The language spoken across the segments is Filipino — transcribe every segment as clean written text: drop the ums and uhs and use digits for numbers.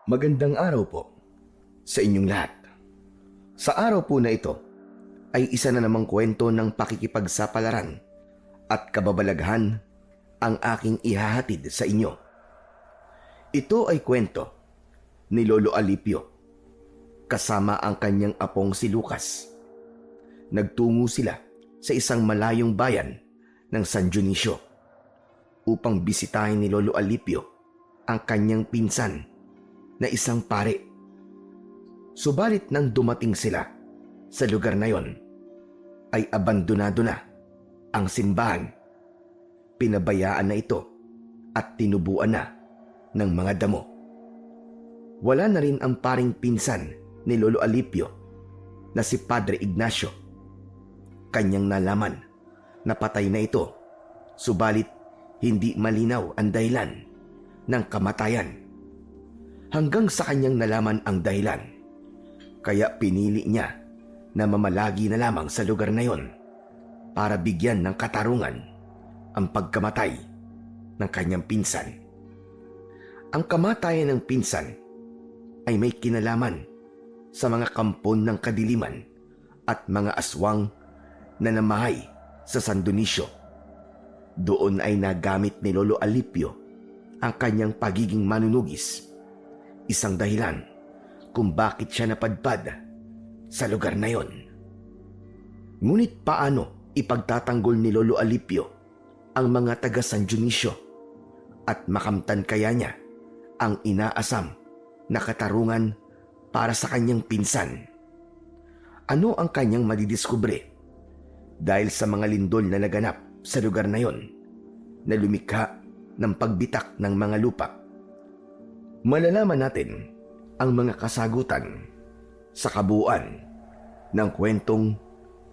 Magandang araw po sa inyong lahat. Sa araw po na ito ay isa na namang kwento ng pakikipagsapalaran at kababalaghan ang aking ihahatid sa inyo. Ito ay kwento ni Lolo Alipio kasama ang kanyang apong si Lucas. Nagtungo sila sa isang malayong bayan ng San Dionisio upang bisitahin ni Lolo Alipio ang kanyang pinsan na isang pare. Subalit nang dumating sila sa lugar na yon, ay abandonado na ang simbahan. Pinabayaan na ito at tinubuan na ng mga damo. Wala na rin ang paring pinsan ni Lolo Alipio na si Padre Ignacio. Kanyang nalaman na patay na ito, subalit hindi malinaw ang dahilan ng kamatayan. Hanggang sa kanyang nalaman ang dahilan, kaya pinili niya na mamalagi na lamang sa lugar na yon para bigyan ng katarungan ang pagkamatay ng kanyang pinsan. Ang kamatayan ng pinsan ay may kinalaman sa mga kampon ng kadiliman at mga aswang na namahay sa San Dionisio. Doon ay nagamit ni Lolo Alipio ang kanyang pagiging manunugis, isang dahilan kung bakit siya napadpad sa lugar na yon. Ngunit paano ipagtatanggol ni Lolo Alipio ang mga taga San Dionisio at makamtan kaya niya ang inaasam na katarungan para sa kanyang pinsan? Ano ang kanyang madidiskubre dahil sa mga lindol na naganap sa lugar na yon na lumikha ng pagbitak ng mga lupa? Malalaman natin ang mga kasagutan sa kabuuan ng kwentong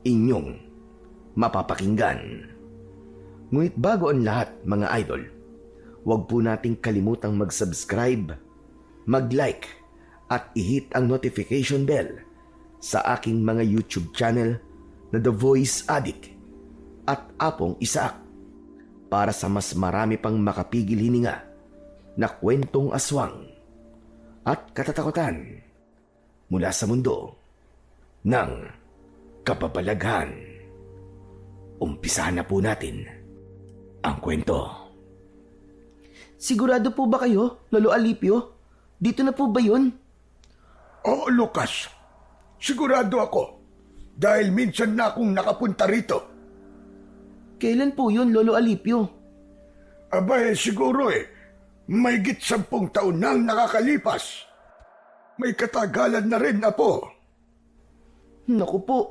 inyong mapapakinggan. Ngunit bago ang lahat, mga idol, huwag po nating kalimutang mag-subscribe, mag-like at i-hit ang notification bell sa aking mga YouTube channel na The Voice Addict at Apong Isaak para sa mas marami pang makapigil hininga na kwentong aswang at katatakutan mula sa mundo ng kababalaghan. Umpisahan na po natin ang kwento. Sigurado po ba kayo, Lolo Alipio? Dito na po ba yun? Oo, Lucas. Sigurado ako. Dahil minsan na akong nakapunta rito. Kailan po yun, Lolo Alipio? Abay, siguro Mahigit 10 taon nang nakakalipas. May katagalan na rin, Apo. Naku po,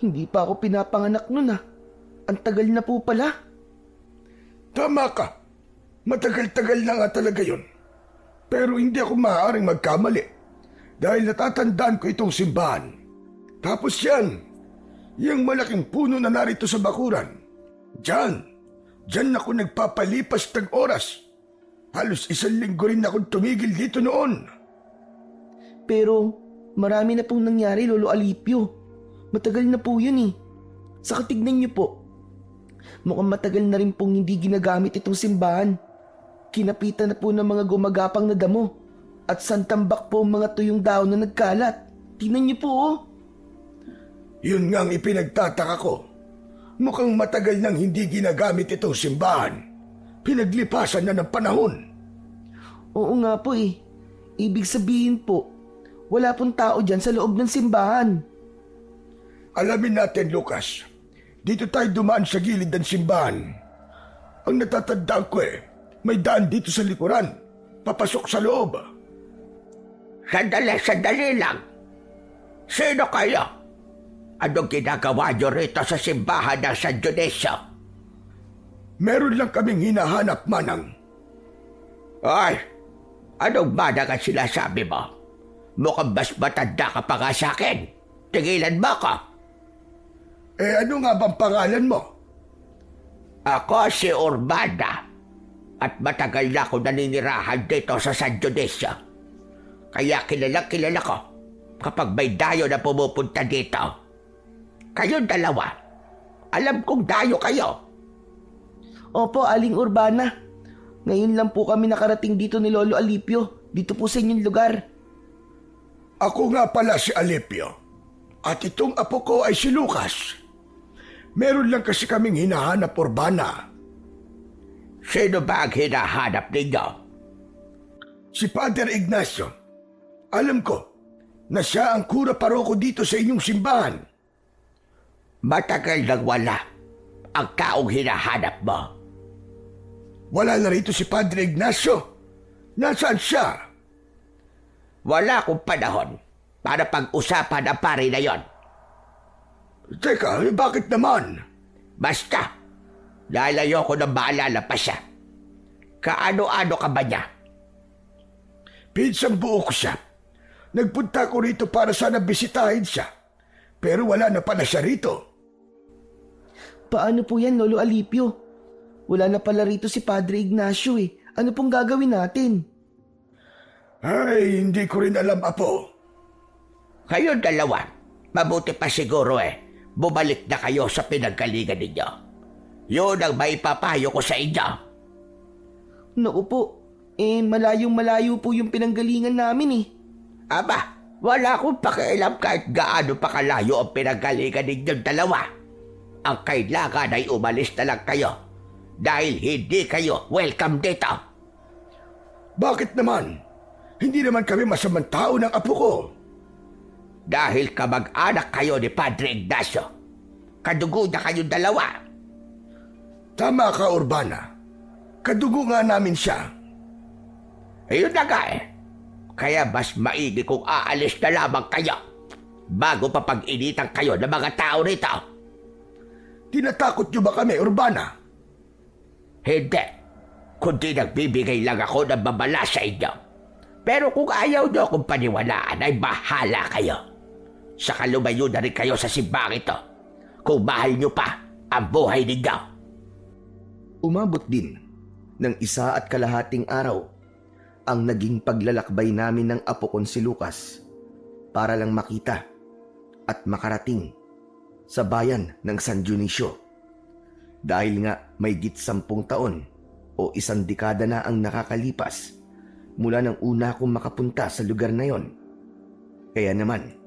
hindi pa ako pinapanganak nun ah. Ang tagal na po pala. Tama ka. Matagal-tagal na nga talaga yun. Pero hindi ako maaaring magkamali. Dahil natatandaan ko itong simbahan. Tapos yung malaking puno na narito sa bakuran. Diyan ako nagpapalipas ng oras. Halos 1 linggo rin akong tumigil dito noon. Pero marami na pong nangyari, Lolo Alipio. Matagal na po yun eh. Saka tignan niyo po. Mukhang matagal na rin pong hindi ginagamit itong simbahan. Kinapitan na po ng mga gumagapang na damo. At santambak po ang mga tuyong daon na nagkalat. Tingnan niyo po oh. Yun nga ang ipinagtataka ko. Mukhang matagal nang hindi ginagamit itong simbahan. Pinaglipasan na ng panahon. Oo nga po eh. Ibig sabihin po, wala pong tao dyan sa loob ng simbahan. Alamin natin, Lucas. Dito tayo dumaan sa gilid ng simbahan. Ang natatandaan ko may daan dito sa likuran. Papasok sa loob. Sandali lang. Sino kayo? Anong ginagawa niyo rito sa simbahan ng San Dionisio? Meron lang kaming hinahanap, Manang. Ay, anong manang ang sinasabi mo? Mukhang mas matanda ka pa nga sa akin. Tigilan mo ako. Ano nga bang pangalan mo? Ako si Urbana. At matagal na ako naninirahan dito sa San Dionisio. Kaya kilala ko kapag may dayo na pumupunta dito. Kayong dalawa, alam kong dayo kayo. Opo, Aling Urbana. Ngayon lang po kami nakarating dito ni Lolo Alipio. Dito po sa inyong lugar. Ako nga pala si Alipio. At itong apo ko ay si Lucas. Meron lang kasi kaming hinahanap, Urbana. Sino ba ang hinahanap ninyo? Si Father Ignacio. Alam ko na siya ang kura paroko dito sa inyong simbahan. Matagal nang wala ang taong hinahanap mo. Wala na rito si Padre Ignacio. Nasaan siya? Wala akong panahon para pag-usapan ang pari na yon. Teka, bakit naman? Basta, dahil ayoko na maalala pa siya. Kaano-ano ka ba niya? Pinsang buo ko siya. Nagpunta ko rito para sana bisitahin siya. Pero wala na pala siya rito. Paano po yan, Lolo Alipio? Wala na pala rito si Padre Ignacio eh. Ano pong gagawin natin? Ay, hindi ko rin alam, Apo. Kayong dalawa, mabuti pa siguro bumalik na kayo sa pinanggalingan ninyo. Yun ang maipapayo ko sa inyo. Naku po, malayong-malayo po yung pinanggalingan namin eh. Aba, wala akong pakialam kahit gaano pa kalayo ang pinanggalingan ninyong dalawa. Ang kailangan ay umalis na lang kayo dahil hindi kayo welcome dito. Bakit naman? Hindi naman kami masamang tao ng apo ko. Dahil kamag-anak kayo ni Padre Ignacio. Kadugo na kayong dalawa. Tama ka, Urbana. Kadugo nga namin siya. Ayun na nga Kaya mas maigi kung aalis na lamang kayo bago pa pag-initan kayo ng mga tao rito. Tinatakot niyo ba kami, Urbana? Hindi. Kundi nagbibigay lang ako ng babala sa inyo. Pero kung ayaw niyo akong paniwalaan ay bahala kayo. Saka lumayo na rin kayo sa simbang ito kung mahal niyo pa ang buhay ninyo. Umabot din ng 1.5 araw ang naging paglalakbay namin ng apo kong si Lucas para lang makita at makarating sa bayan ng San Dionisio. Dahil nga may 10 taon o 1 dekada na ang nakakalipas mula nang una akong makapunta sa lugar na yon. Kaya naman,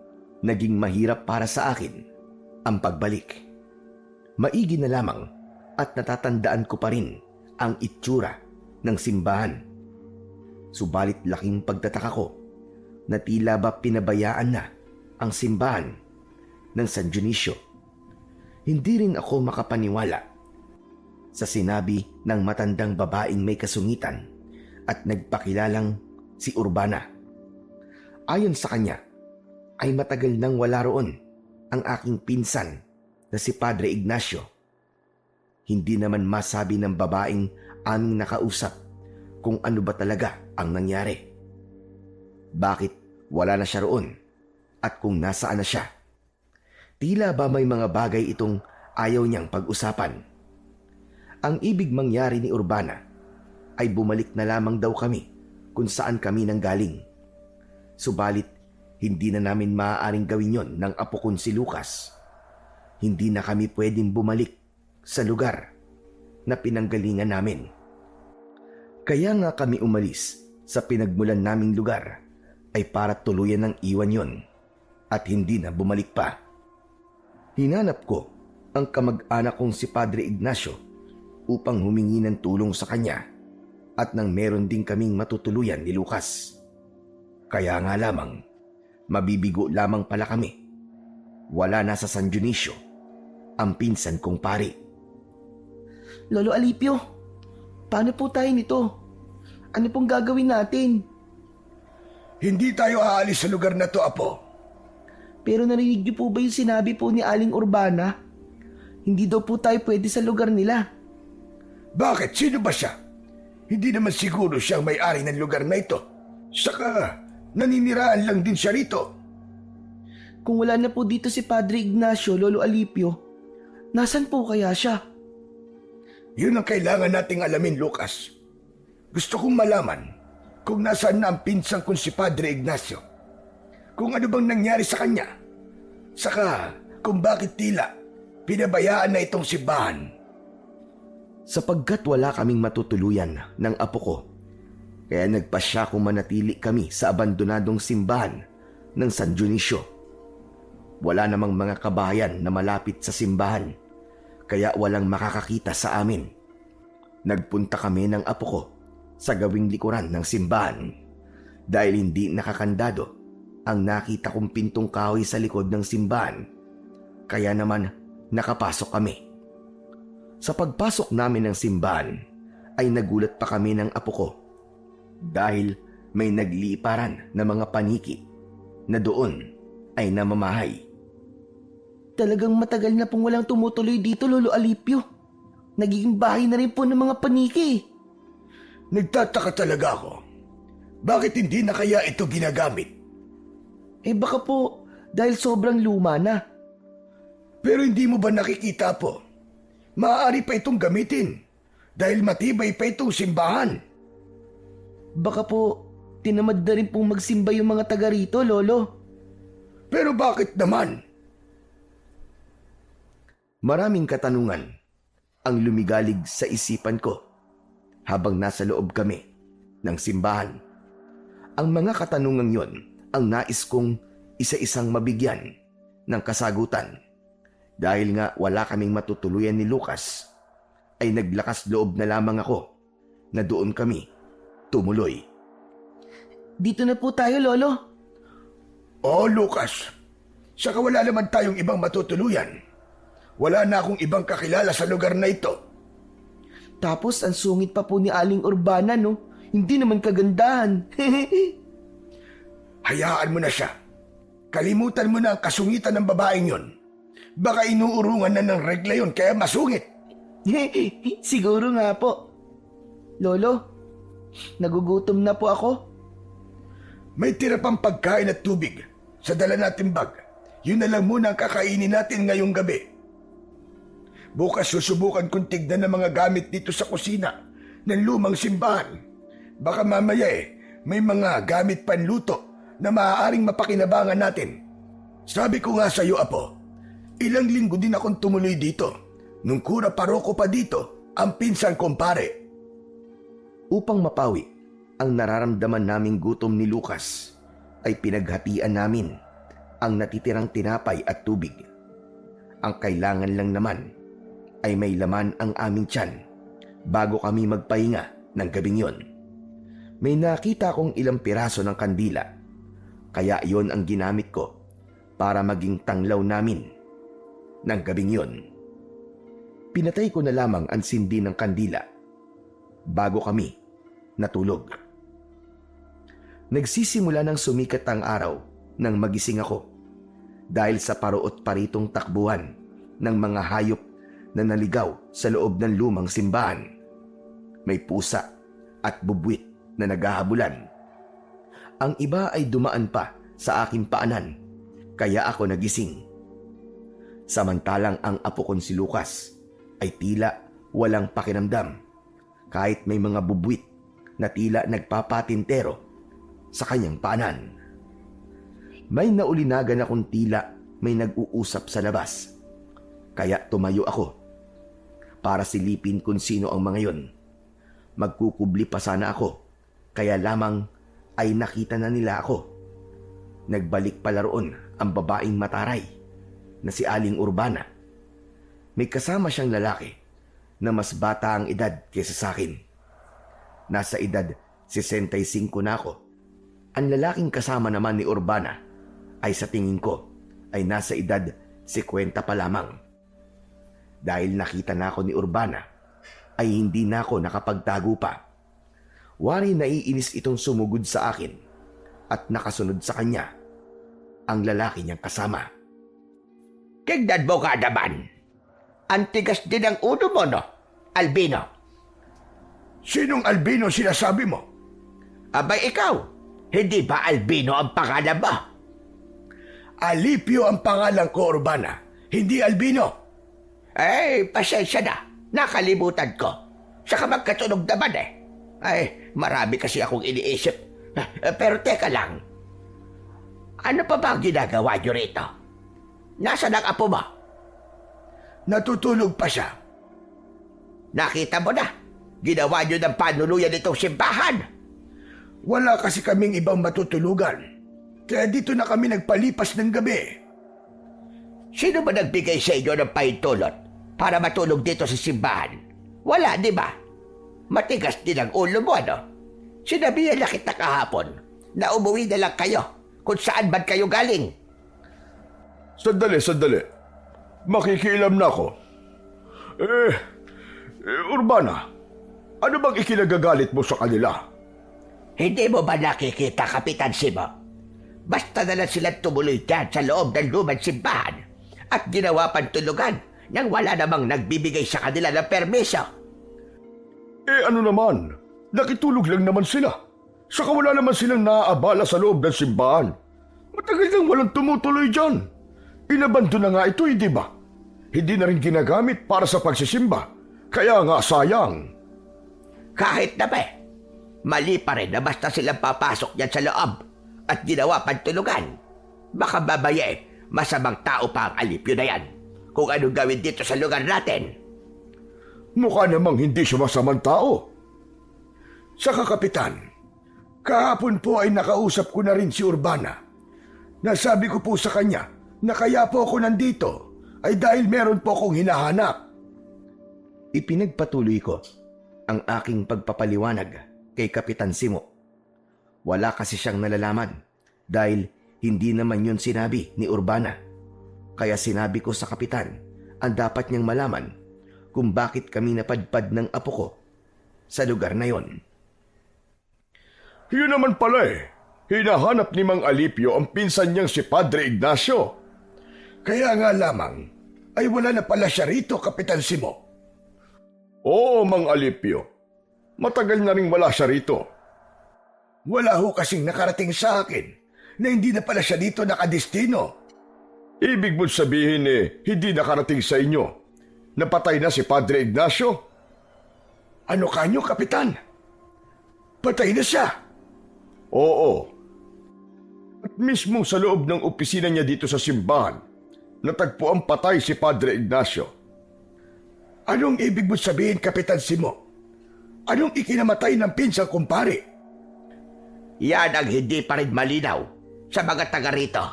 naging mahirap para sa akin ang pagbalik. Maigi na lamang at natatandaan ko pa rin ang itsura ng simbahan. Subalit laking pagtataka ko na tila ba pinabayaan na ang simbahan ng San Dionisio. Hindi rin ako makapaniwala sa sinabi ng matandang babaeng may kasungitan at nagpakilalang si Urbana. Ayon sa kanya, ay matagal nang wala roon ang aking pinsan na si Padre Ignacio. Hindi naman masabi ng babaeng aming nakausap kung ano ba talaga ang nangyari. Bakit wala na siya roon at kung nasaan na siya? Tila ba may mga bagay itong ayaw niyang pag-usapan? Ang ibig mangyari ni Urbana ay bumalik na lamang daw kami kung saan kami nanggaling. Subalit, hindi na namin maaaring gawin yon ng apo kong si Lucas. Hindi na kami pwedeng bumalik sa lugar na pinanggalingan namin. Kaya nga kami umalis sa pinagmulan naming lugar ay para tuluyan ng iwan yon at hindi na bumalik pa. Hinanap ko ang kamag-anak kong si Padre Ignacio upang humingi ng tulong sa kanya at nang meron din kaming matutuluyan ni Lucas. Kaya nga lamang, mabibigo lamang pala kami. Wala na sa San Dionisio ang pinsan kong pari. Lolo Alipio, paano po tayo nito? Ano pong gagawin natin? Hindi tayo aalis sa lugar na to, Apo. Pero narinig niyo po ba yung sinabi po ni Aling Urbana? Hindi daw po tayo pwede sa lugar nila. Bakit? Sino ba siya? Hindi naman siguro siyang may-ari ng lugar na ito. Saka, naniniraan lang din siya rito. Kung wala na po dito si Padre Ignacio, Lolo Alipio, nasan po kaya siya? Yun ang kailangan nating alamin, Lucas. Gusto kong malaman kung nasaan na ang pinsang kong si Padre Ignacio. Kung ano bang nangyari sa kanya. Saka, kung bakit tila pinabayaan na itong simbahan. Sapagkat wala kaming matutuluyan ng apo ko, Kaya nagpasya kung manatili kami sa abandonadong simbahan ng San Dionisio. Wala namang mga kabayan na malapit sa simbahan, kaya walang makakakita sa amin. Nagpunta kami ng apo ko sa gawing likuran ng simbahan dahil hindi nakakandado ang nakita kong pintong kahoy sa likod ng simbahan. Kaya naman nakapasok kami. Sa pagpasok namin ng simbahan ay nagulat pa kami ng apo ko dahil may nagliparan na mga paniki na doon ay namamahay. Talagang matagal na pong walang tumutuloy dito, Lolo Alipio. Nagiging bahay na rin po ng mga paniki. Nagtataka talaga ako. Bakit hindi na kaya ito ginagamit? Baka po dahil sobrang luma na. Pero hindi mo ba nakikita po? Maaari pa itong gamitin dahil matibay pa itong simbahan. Baka po tinamad na rin pong magsimba yung mga taga rito, Lolo. Pero bakit naman? Maraming katanungan ang lumigalig sa isipan ko habang nasa loob kami ng simbahan. Ang mga katanungang yon ang nais kong isa-isang mabigyan ng kasagutan. Dahil nga wala kaming matutuluyan ni Lucas, ay naglakas loob na lamang ako na doon kami tumuloy. Dito na po tayo, Lolo. Oh, Lucas. Saka wala naman tayong ibang matutuluyan. Wala na akong ibang kakilala sa lugar na ito. Tapos ang sungit pa po ni Aling Urbana, no? Hindi naman kagandahan. Hayaan mo na siya. Kalimutan mo na ang kasungitan ng babaeng yon. Baka inuurungan na ng regla yon kaya masungit. Siguro nga po. Lolo, nagugutom na po ako. May tira pang pagkain at tubig sa dala nating bag. Yun na lang muna ang kakainin natin ngayong gabi. Bukas susubukan kong tignan ng mga gamit dito sa kusina ng lumang simbahan. Baka mamaya may mga gamit panluto na maaaring mapakinabangan natin. Sabi ko nga sa iyo, Apo, ilang linggo din akong tumuloy dito. Nung kura paroko pa dito, ang pinsan kong pare. Upang mapawi ang nararamdaman naming gutom ni Lucas, ay pinaghatian namin ang natitirang tinapay at tubig. Ang kailangan lang naman ay may laman ang aming tiyan bago kami magpahinga ng gabing yon. May nakita kong ilang piraso ng kandila, kaya yon ang ginamit ko para maging tanglaw namin ng gabing yon. Pinatay ko na lamang ang sindi ng kandila bago kami natulog. Nagsisimula ng sumikat ang araw nang magising ako dahil sa paruot paritong takbuhan ng mga hayop na naligaw sa loob ng lumang simbahan. May pusa at bubwit na naghahabulan. Ang iba ay dumaan pa sa aking paanan, kaya ako nagising. Samantalang ang apo kong si Lucas ay tila walang pakiramdam kahit may mga bubwit na tila nagpapatintero sa kanyang paanan. May naulinagan akong tila may nag-uusap sa labas, kaya tumayo ako para silipin kung sino ang mga yon. Magkukubli pa sana ako, kaya lamang ay nakita na nila ako. Nagbalik pala roon ang babaeng mataray na si Aling Urbana. May kasama siyang lalaki na mas bata ang edad kaysa sa akin. Nasa edad 65 na ako. Ang lalaking kasama naman ni Urbana ay sa tingin ko ay nasa edad 50 pa lamang. Dahil nakita na ako ni Urbana, ay hindi na ako nakapagtago pa. Wari naiinis itong sumugod sa akin at nakasunod sa kanya ang lalaki niyang kasama. Tignan mo ka naman. Ang tigas din ang ulo mo, no, Albino? Sinong Albino sinasabi mo? Abay ikaw, hindi ba Albino ang pangalan mo? Alipio ang pangalan ko, Urbana, hindi Albino. Pasensya na. Nakalimutan ko. Saka magkatunog naman marami kasi akong iniisip. Pero teka lang. Ano pa ba ang ginagawa niyo rito? Nasaan ang apo mo? Natutulog pa siya. Nakita mo na. Ginawa niyo ng panuluyan itong simbahan. Wala kasi kaming ibang matutulugan. Kaya dito na kami nagpalipas ng gabi. Sino ba nagbigay sa inyo ng pahintulot para matulog dito sa simbahan? Wala, di ba? Matigas din ang ulo mo, ano? Sinabihan na kita kahapon na umuwi na lang kayo kung saan man kayo galing. Sandali. Makikialam na ako. Urbana, ano bang ikinagagalit mo sa kanila? Hindi mo ba nakikita, Kapitan Simo? Basta na lang silang tumuloy dyan sa loob ng lumang simbahan at ginawa pang tulugan nang wala namang nagbibigay sa kanila ng permiso. Ano naman? Nakitulog lang naman sila. Saka wala naman silang naaabala sa loob ng simbahan. Matagal nang walang tumutuloy dyan. Inabando na nga ito, di ba? Hindi na rin ginagamit para sa pagsisimba. Kaya nga sayang. Kahit na ba mali pa rin na basta silang papasok yan sa loob at ginawa pang tulugan. Baka babaya masamang tao pa ang alipyo na yan kung anong gawin dito sa lugar natin. Mukha namang hindi siya masamang tao. Saka Kapitan, kahapon po ay nakausap ko na rin si Urbana. Nasabi ko po sa kanya na kaya po ako nandito ay dahil meron po akong hinahanap. Ipinagpatuloy ko ang aking pagpapaliwanag kay Kapitan Simo. Wala kasi siyang nalalaman dahil hindi naman yun sinabi ni Urbana. Kaya sinabi ko sa Kapitan ang dapat niyang malaman kung bakit kami napadpad ng apo ko sa lugar na yon. Yun naman pala hinahanap ni Mang Alipio ang pinsan niyang si Padre Ignacio. Kaya nga lamang ay wala na pala siya rito, Kapitan Simo. Oo, Mang Alipio. Matagal na rin wala siya rito. Wala ho kasing nakarating sa akin na hindi na pala siya dito nakadestino. Ibig mo sabihin hindi nakarating sa inyo. Napatay na si Padre Ignacio? Ano kanyo, Kapitan? Patay na siya? Oo. At mismo sa loob ng opisina niya dito sa simbahan, natagpuan patay si Padre Ignacio. Anong ibig mo sabihin, Kapitan Simo? Anong ikinamatay ng pinsang kumpare? Yan ang hindi pa rin malinaw sa mga taga rito.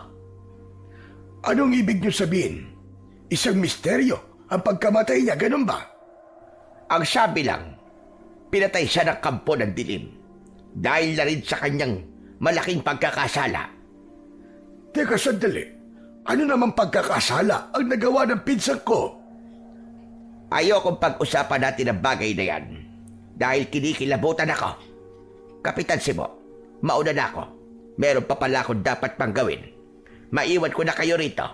Anong ibig niyo sabihin? Isang misteryo ang pagkamatay niya, ganun ba? Ang sabi lang, pinatay siya ng kampo ng dilim dahil na rin sa kanyang malaking pagkakasala. Teka sandali, ano namang pagkakasala ang nagawa ng pinsan ko? Ayokong pag-usapan natin ang bagay na yan dahil kinikilabutan ako. Kapitan Simo, mauna na ako. Meron pa pala akong dapat pang gawin. Maiwan ko na kayo rito.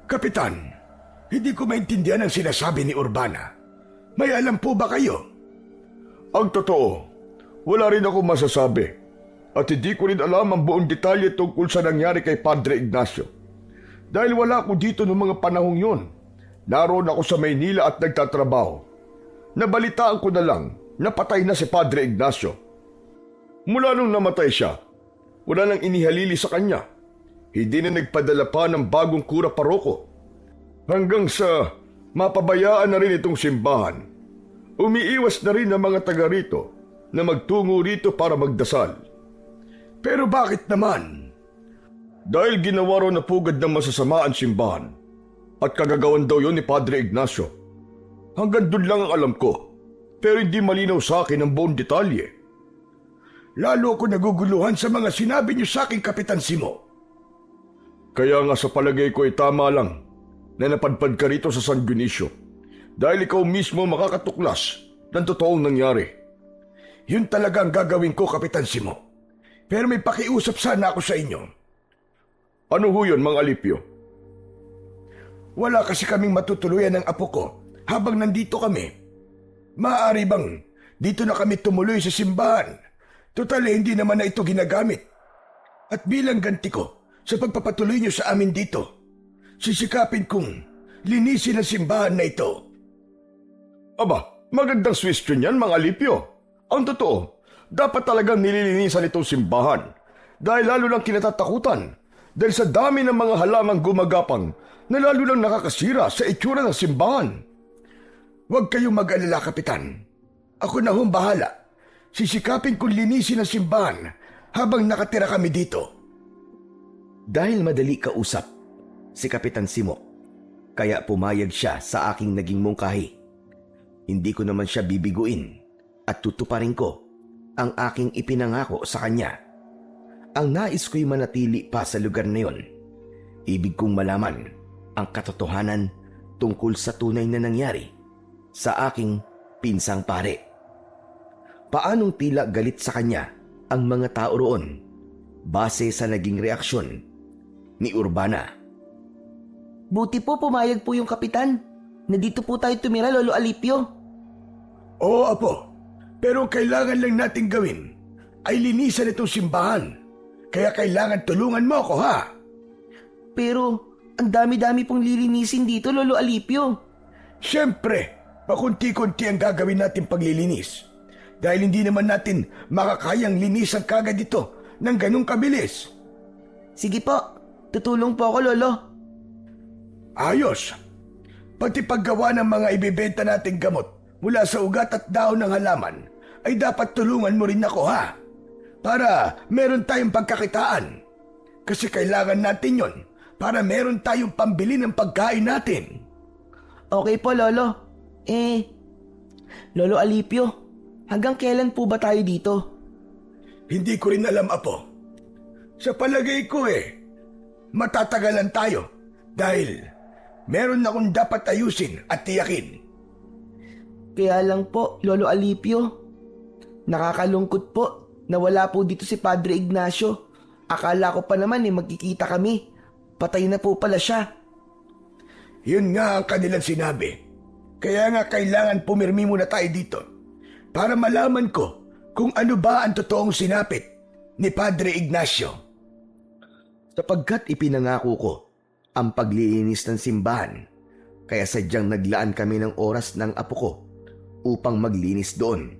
Kapitan, hindi ko maintindihan ang sinasabi ni Urbana. May alam po ba kayo? Ang totoo, wala rin ako masasabi. At hindi ko rin alam ang buong detalye tungkol sa nangyari kay Padre Ignacio. Dahil wala ako dito noong mga panahong yun. Naroon ako sa Maynila at nagtatrabaho. Nabalitaan ko na lang na patay na si Padre Ignacio. Mula nung namatay siya, wala nang inihalili sa kanya. Hindi na nagpadala pa ng bagong kura paroko. Hanggang sa mapabayaan na rin itong simbahan. Umiiwas na rin ang mga taga rito na magtungo rito para magdasal. Pero bakit naman? Dahil ginawa raw na pugad ng masasama ang simbahan at kagagawan daw yon ni Padre Ignacio. Hanggang doon lang ang alam ko, pero hindi malinaw sa akin ang buong detalye. Lalo ko naguguluhan sa mga sinabi niyo sa akin, Kapitan Simo. Kaya nga sa palagay ko ay tama lang na napadpad ka rito sa San Dionisio dahil ikaw mismo makakatuklas ng totoong nangyari. Yun talaga ang gagawin ko, Kapitan Simo. Pero may pakiusap sana ako sa inyo. Ano ho yun, Mang Alipio? Wala kasi kaming matutuluyan ng apo ko habang nandito kami. Maaari bang dito na kami tumuloy sa simbahan? Total hindi naman na ito ginagamit. At bilang ganti ko sa pagpapatuloy niyo sa amin dito, sisikapin kong linisin ang simbahan na ito. Aba, magandang suggestion yan, Mang Alipio. Ang totoo, dapat talagang nililinisan itong simbahan dahil lalo lang kinatatakutan dahil sa dami ng mga halamang gumagapang na lalo lang nakakasira sa itsura ng simbahan. Huwag kayong mag-alala, Kapitan. Ako na hong bahala. sisikapin kong linisin ang simbahan habang nakatira kami dito. Dahil madali kausap si Kapitan Simo, kaya pumayag siya sa aking naging mungkahi. Hindi ko naman siya bibiguin at tutuparin ko ang aking ipinangako sa kanya. Ang nais ko'y manatili pa sa lugar na yon. Ibig kong malaman ang katotohanan tungkol sa tunay na nangyari sa aking pinsang pare. Paanong tila galit sa kanya ang mga tao roon base sa naging reaksyon ni Urbana. Buti po pumayag po yung kapitan. Na dito po tayo tumira, Lolo Alipio. Oo, Apo. Pero kailangan lang natin gawin ay linisan itong simbahan. Kaya kailangan tulungan mo ako, ha? Pero ang dami-dami pong lilinisin dito, Lolo Alipio. Siyempre, pakunti-kunti ang gagawin natin paglilinis. Dahil hindi naman natin makakayang linisan kagad ito ng ganong kabilis. Sige po, tutulong po ako, Lolo. Ayos. Pati paggawa ng mga ibibenta nating gamot mula sa ugat at daon ng halaman ay dapat tulungan mo rin ako, ha? Para meron tayong pagkakitaan. Kasi kailangan natin yon para meron tayong pambili ng pagkain natin. Okay po, Lolo. Lolo Alipio, hanggang kailan po ba tayo dito? Hindi ko rin alam, Apo. Sa palagay ko matatagalan tayo dahil meron akong dapat ayusin at tiyakin. Kaya lang po, Lolo Alipio, nakakalungkot po na wala po dito si Padre Ignacio. Akala ko pa naman magkikita kami. Patay na po pala siya. Yun nga ang kanilang sinabi. Kaya nga kailangan pumirmi muna tayo dito para malaman ko kung ano ba ang totoong sinapit ni Padre Ignacio. Sapagkat ipinangako ko ang paglilinis ng simbahan, kaya sadyang naglaan kami ng oras ng apo ko upang maglinis doon.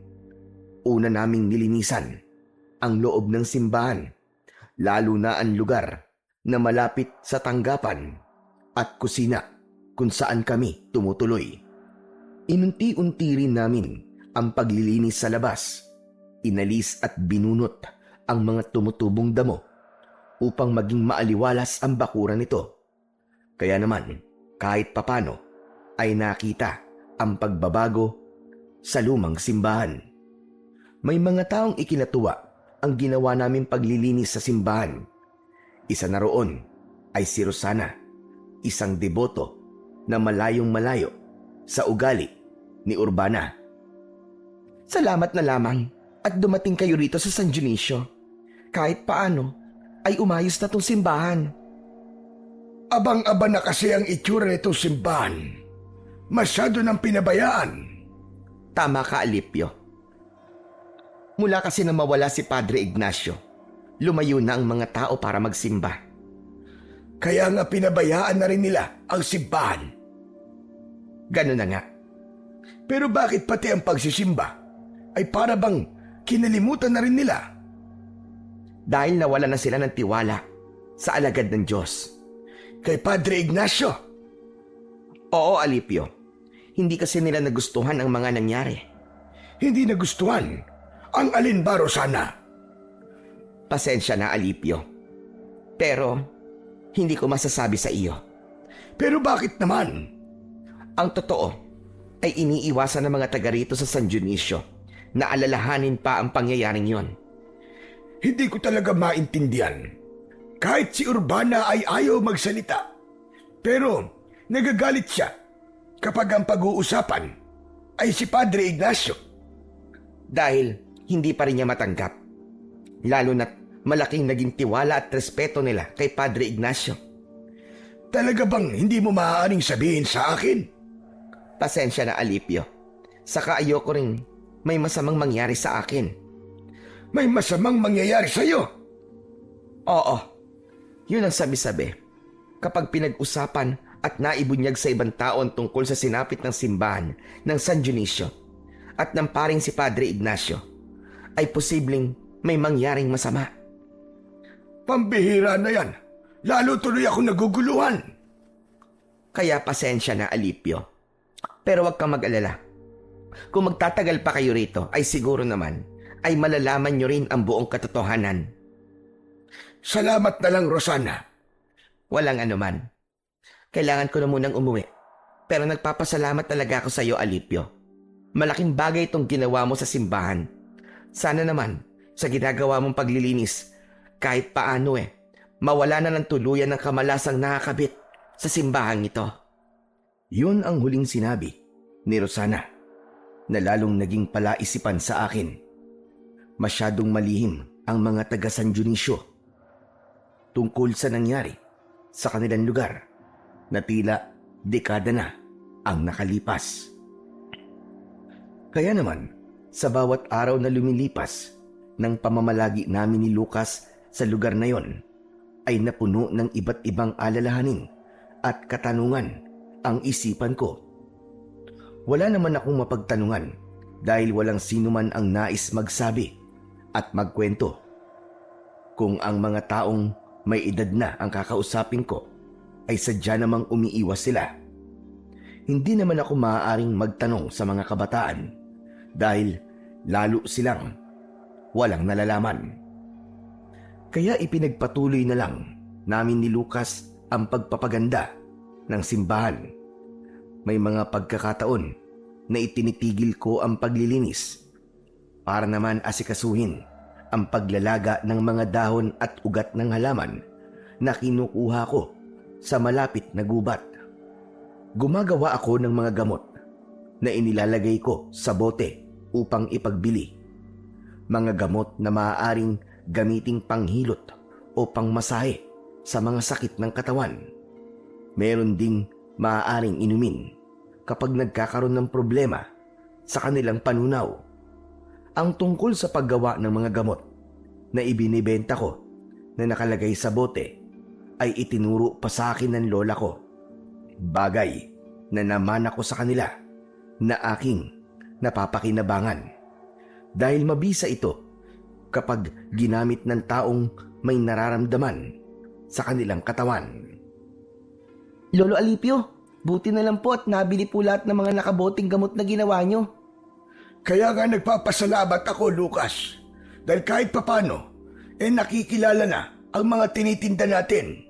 Una naming nilinisan ang loob ng simbahan, lalo na ang lugar na malapit sa tanggapan at kusina kung saan kami tumutuloy. Inunti-unti rin namin ang paglilinis sa labas. Inalis at binunot ang mga tumutubong damo upang maging maaliwalas ang bakuran nito. Kaya naman, kahit papano, ay nakita ang pagbabago sa lumang simbahan. May mga taong ikinatuwa ang ginawa naming paglilinis sa simbahan. Isa na roon ay si Rosana, isang deboto na malayong malayo sa ugali ni Urbana. Salamat na lamang at dumating kayo rito sa San Dionisio. Kahit paano ay umayos na tong simbahan. Abang-aba na kasi ang itsura nitong simbahan. Masyado nang pinabayaan. Tama ka, Alipio. Mula kasi na mawala si Padre Ignacio, lumayo na ang mga tao para magsimba. Kaya nga pinabayaan na rin nila ang simbahan. Ganun na nga. Pero bakit pati ang pagsisimba ay para bang kinalimutan na rin nila? Dahil nawala na sila ng tiwala sa alagad ng Diyos. Kay Padre Ignacio? Oo, Alipio. Hindi kasi nila nagustuhan ang mga nangyari. Hindi nagustuhan ang alin ba, Rosana? Pasensya na, Alipio. Pero hindi ko masasabi sa iyo. Pero bakit naman? Ang totoo ay iniiwasan ng mga taga rito sa San Dionisio na alalahanin pa ang pangyayaring yon. Hindi ko talaga maintindihan. Kahit si Urbana ay ayaw magsalita. Pero nagagalit siya kapag ang pag-uusapan ay si Padre Ignacio. Dahil hindi pa rin niya matanggap. Lalo na't malaking naging tiwala at respeto nila kay Padre Ignacio. Talaga bang hindi mo maaaring sabihin sa akin? Pasensya na, Alipio. Saka ayoko rin may masamang mangyari sa akin. May masamang mangyayari sa'yo? Oo. Yun ang sabi-sabi. Kapag pinag-usapan at naibunyag sa ibang tao ang tungkol sa sinapit ng simbahan ng San Dionisio at ng paring si Padre Ignacio, ay posibleng may mangyaring masama. Pambihira na yan. Lalo tuloy ako naguguluhan. Kaya pasensya na, Alipio. Pero wag kang mag-alala. Kung magtatagal pa kayo rito, ay siguro naman ay malalaman nyo rin ang buong katotohanan. Salamat na lang, Rosana. Walang anuman. Kailangan ko na munang umuwi. Pero nagpapasalamat talaga ako sa iyo, Alipio. Malaking bagay itong ginawa mo sa simbahan. Sana naman, sa ginagawa mong paglilinis, kahit paano mawala na ng tuluyan ng kamalasang nakakabit sa simbahan ito. Yun ang huling sinabi ni Rosana na lalong naging palaisipan sa akin. Masyadong malihim ang mga taga San Dionisio tungkol sa nangyari sa kanilang lugar na tila dekada na ang nakalipas. Kaya naman, sa bawat araw na lumilipas ng pamamalagi namin ni Lucas sa lugar na yon, ay napuno ng iba't ibang alalahanin at katanungan ang isipan ko. Wala naman akong mapagtanungan dahil walang sino man ang nais magsabi at magkwento. Kung ang mga taong may edad na ang kakausapin ko ay sadya namang umiiwas sila, hindi naman ako maaaring magtanong sa mga kabataan dahil lalo silang walang nalalaman. Kaya ipinagpatuloy na lang namin ni Lucas ang pagpapaganda ng simbahan. May mga pagkakataon na itinitigil ko ang paglilinis para naman asikasuhin ang paglalaga ng mga dahon at ugat ng halaman na kinukuha ko sa malapit na gubat. Gumagawa ako ng mga gamot na inilalagay ko sa bote upang ipagbili. Mga gamot na maaaring gamiting panghilot o pangmasahe sa mga sakit ng katawan. Meron ding maaaring inumin kapag nagkakaroon ng problema sa kanilang panunaw. Ang tungkol sa paggawa ng mga gamot na ibinibenta ko na nakalagay sa bote ay itinuro pa sa akin ng lola ko. Bagay na naman ako sa kanila na aking napapakinabangan dahil mabisa ito kapag ginamit ng taong may nararamdaman sa kanilang katawan. Lolo Alipio, buti na lang po at nabili po lahat ng mga nakaboting gamot na ginawa nyo. Kaya nga nagpapasalamat ako, Lucas. Dahil kahit papano, nakikilala na ang mga tinitinda natin.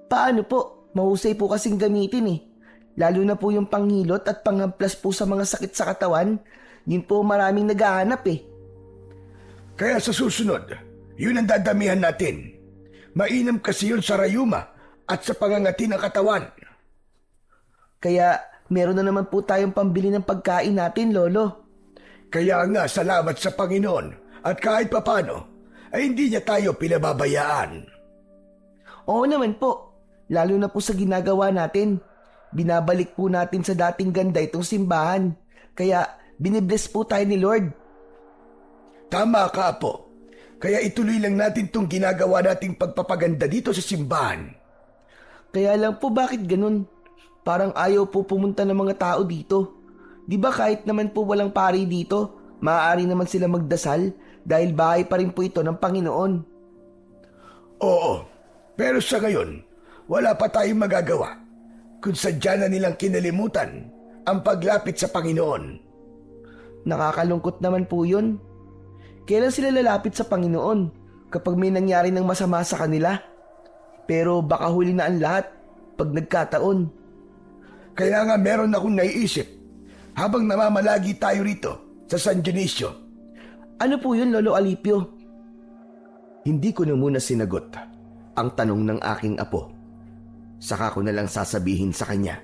Paano po? Mahusay po kasing gamitin eh. Lalo na po yung panghilot at panghamplas po sa mga sakit sa katawan. Yun po maraming naghahanap eh. Kaya sa susunod, yun ang dadamihan natin. Mainam kasi yun sa rayuma at sa pangangati ng katawan. Kaya meron na naman po tayong pambili ng pagkain natin, Lolo. Kaya nga salamat sa Panginoon at kahit papano ay hindi niya tayo pinababayaan. Oo naman po. Lalo na po sa ginagawa natin. Binabalik po natin sa dating ganda itong simbahan. Kaya binibless po tayo ni Lord. Tama ka, Apo. Kaya ituloy lang natin itong ginagawa nating pagpapaganda dito sa simbahan. Kaya lang po bakit ganun? Parang ayaw po pumunta ng mga tao dito. Di ba kahit naman po walang pari dito, maaari naman sila magdasal dahil bahay pa rin po ito ng Panginoon. Oo, pero sa ngayon, wala pa tayong magagawa kung sadya na nilang kinalimutan ang paglapit sa Panginoon. Nakakalungkot naman po yun. Kailan sila lalapit sa Panginoon kapag may nangyari ng masama sa kanila? Pero baka huli na ang lahat pag nagkataon. Kaya nga meron akong naiisip habang namamalagi tayo rito sa San Dionisio. Ano po yun, Lolo Alipio? Hindi ko na muna sinagot ang tanong ng aking apo. Saka ko na lang sasabihin sa kanya.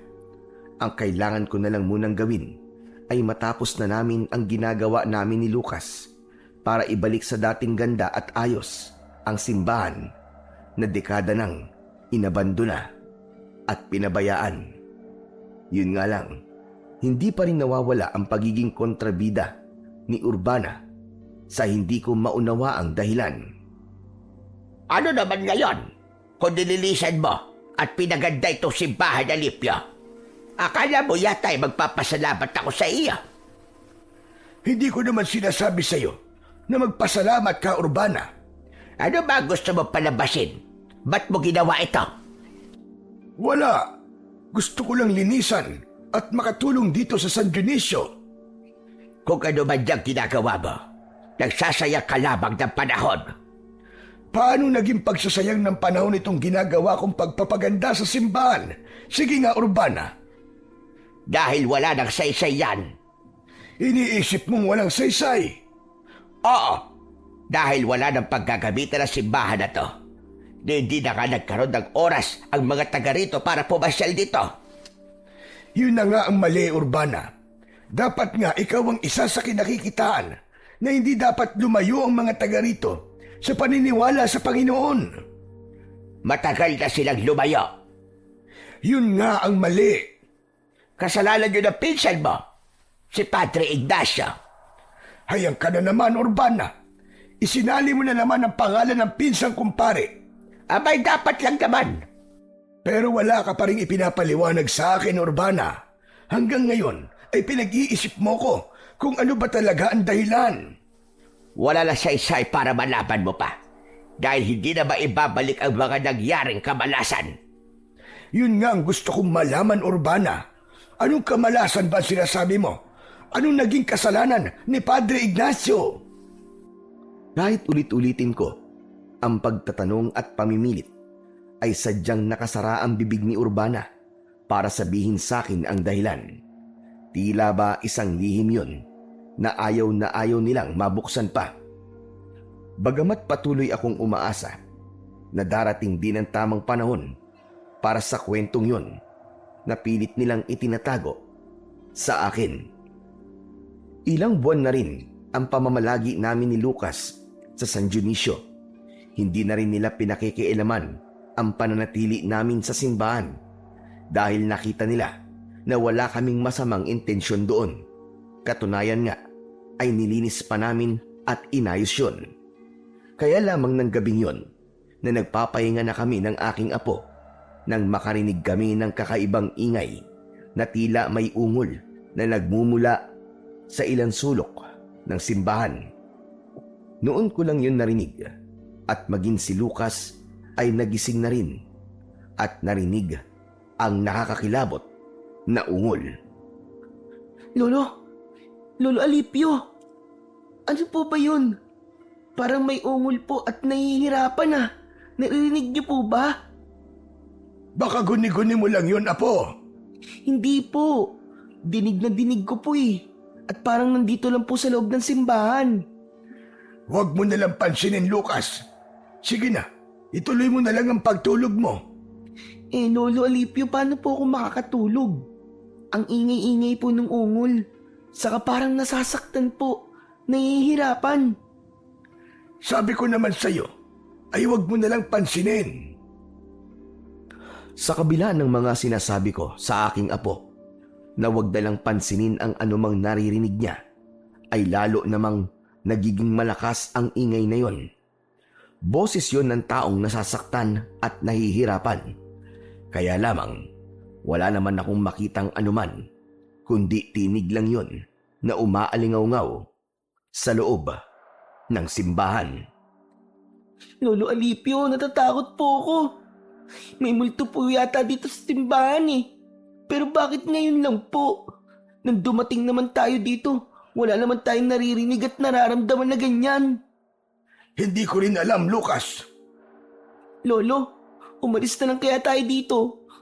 Ang kailangan ko na lang munang gawin ay matapos na namin ang ginagawa namin ni Lucas para ibalik sa dating ganda at ayos ang simbahan na dekada nang inabandona at pinabayaan. Yun nga lang, hindi pa rin nawawala ang pagiging kontrabida ni Urbana sa hindi ko maunawa ang dahilan. Ano naman ngayon kung nililisan mo at pinaganda itong simbahan, Alipio? Akala mo yata ay magpapasalamat ako sa iyo. Hindi ko naman sinasabi sa iyo na magpasalamat ka, Urbana. Ano ba gusto mo palabasin? Ba't mo ginawa ito? Wala. Gusto ko lang linisan at makatulong dito sa San Dionisio. Kung ano man diyang ginagawa mo, Nagsasayang ka lamang ng panahon. Paano naging pagsasayang ng panahon itong ginagawa kong pagpapaganda sa simbahan? Sige nga, Urbana. Dahil wala nang saysay yan. Iniisip mong walang saysay. Oo, dahil wala nang paggagamitan ng simbahan na to. Hindi na nga nagkaroon ng oras ang mga taga rito para pumasyal dito. Yun na nga ang mali, Urbana. Dapat nga ikaw ang isa sa kinakikitaan na hindi dapat lumayo ang mga taga rito sa paniniwala sa Panginoon. Matagal na silang lumayo. Yun nga ang mali. Kasalanan yun ng pinsan mo, si Padre Ignacio. Hayang ka na naman, Urbana. Isinali mo na naman ang pangalan ng pinsang kumpare. Abay, dapat lang naman. Pero wala ka pa rin ipinapaliwanag sa akin, Urbana. Hanggang ngayon ay pinag-iisip mo ko kung ano ba talaga ang dahilan. Wala na saysay para malaman mo pa. Dahil hindi na maibabalik ang mga nangyaring kamalasan. Yun nga ang gusto kong malaman, Urbana. Anong kamalasan ba sinasabi mo? Anong naging kasalanan ni Padre Ignacio? Kahit ulit-ulitin ko, ang pagtatanong at pamimilit ay sadyang nakasara ang bibig ni Urbana para sabihin sa akin ang dahilan. Tila ba isang lihim yun na ayaw nilang mabuksan pa. Bagamat patuloy akong umaasa na darating din ang tamang panahon para sa kwentong yun na pilit nilang itinatago sa akin. Ilang buwan na rin ang pamamalagi namin ni Lucas sa San Dionisio. Hindi na rin nila pinakikialaman ang pananatili namin sa simbahan dahil nakita nila na wala kaming masamang intensyon doon. Katunayan nga ay nilinis pa namin at inayos yun. Kaya lamang ng gabing yon na nagpapahinga na kami ng aking apo nang makarinig kami ng kakaibang ingay na tila may ungol na nagmumula sa ilang sulok ng simbahan. Noon ko lang yun narinig at maging si Lucas ay nagising na rin at narinig ang nakakakilabot na ungol. Lolo Alipio, ano po ba yun? Parang may ungol po at nahihirapan ah. Narinig niyo po ba? Baka guni-guni mo lang yun, Apo. Hindi po. Dinig na dinig ko po eh. At parang nandito lang po sa loob ng simbahan. Huwag mo nalang pansinin, Lucas. Sige na, ituloy mo na lang ang pagtulog mo. Lolo Alipio, paano po ako makakatulog? Ang ingay-ingay po ng ungol. Saka parang nasasaktan po. Nahihirapan. Sabi ko naman sa'yo, ay huwag mo nalang pansinin. Sa kabila ng mga sinasabi ko sa aking apo na huwag dalang pansinin ang anumang naririnig niya, ay lalo namang nagiging malakas ang ingay na yon. Boses yon ng taong nasasaktan at nahihirapan. Kaya lamang, wala naman akong makitang anuman, kundi tinig lang yon na umaalingaw-ngaw sa loob ng simbahan. Lolo Alipio, natatakot po ako. May multo po yata dito sa simbahan eh. Pero bakit ngayon lang po? Nang dumating naman tayo dito, wala naman tayong naririnig at nararamdaman na ganyan. Hindi ko rin alam, Lucas. Lolo, umalis na lang kaya tayo dito.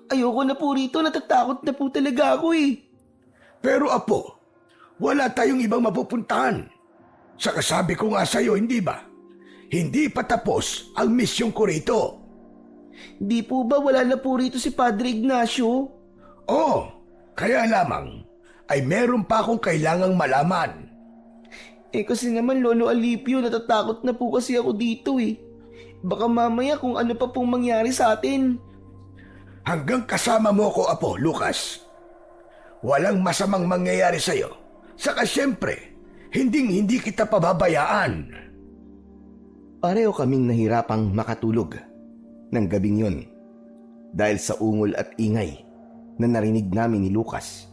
Ayoko na po rito, natatakot na po talaga ako eh. Pero Apo, wala tayong ibang mapupuntahan. Saka sabi ko nga sa'yo, hindi ba? Hindi pa tapos ang misyon ko rito. Di po ba wala na po rito si Padre Ignacio? Oo, kaya lamang ay meron pa akong kailangang malaman. Kasi naman Lolo Alipio, natatakot na po kasi ako dito eh. Baka mamaya kung ano pa pong mangyari sa atin. Hanggang kasama mo ko, Apo, Lucas. Walang masamang mangyayari sa'yo. Saka siyempre, hindi kita pababayaan. Pareho kaming nahirapang makatulog ng gabing yon dahil sa ungol at ingay na narinig namin ni Lucas.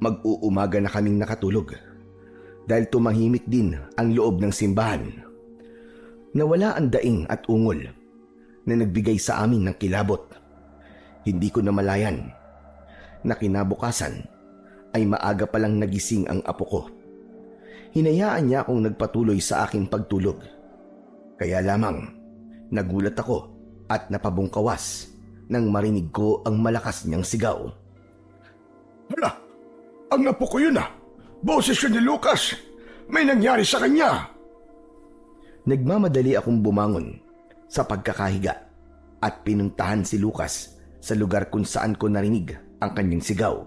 Mag-uumaga na kaming nakatulog dahil tumahimik din ang loob ng simbahan. Nawala ang daing at ungol na nagbigay sa amin ng kilabot. Hindi ko namalayan na kinabukasan ay maaga palang nagising ang apo ko. Hinayaan niya akong nagpatuloy sa aking pagtulog. Kaya lamang, nagulat ako at napabungkawas nang marinig ko ang malakas niyang sigaw. Hala, ang apo ko yun ah. Boses yun ni Lucas. May nangyari sa kanya. Nagmamadali akong bumangon sa pagkakahiga at pinuntahan si Lucas sa lugar kung saan ko narinig ang kanyang sigaw.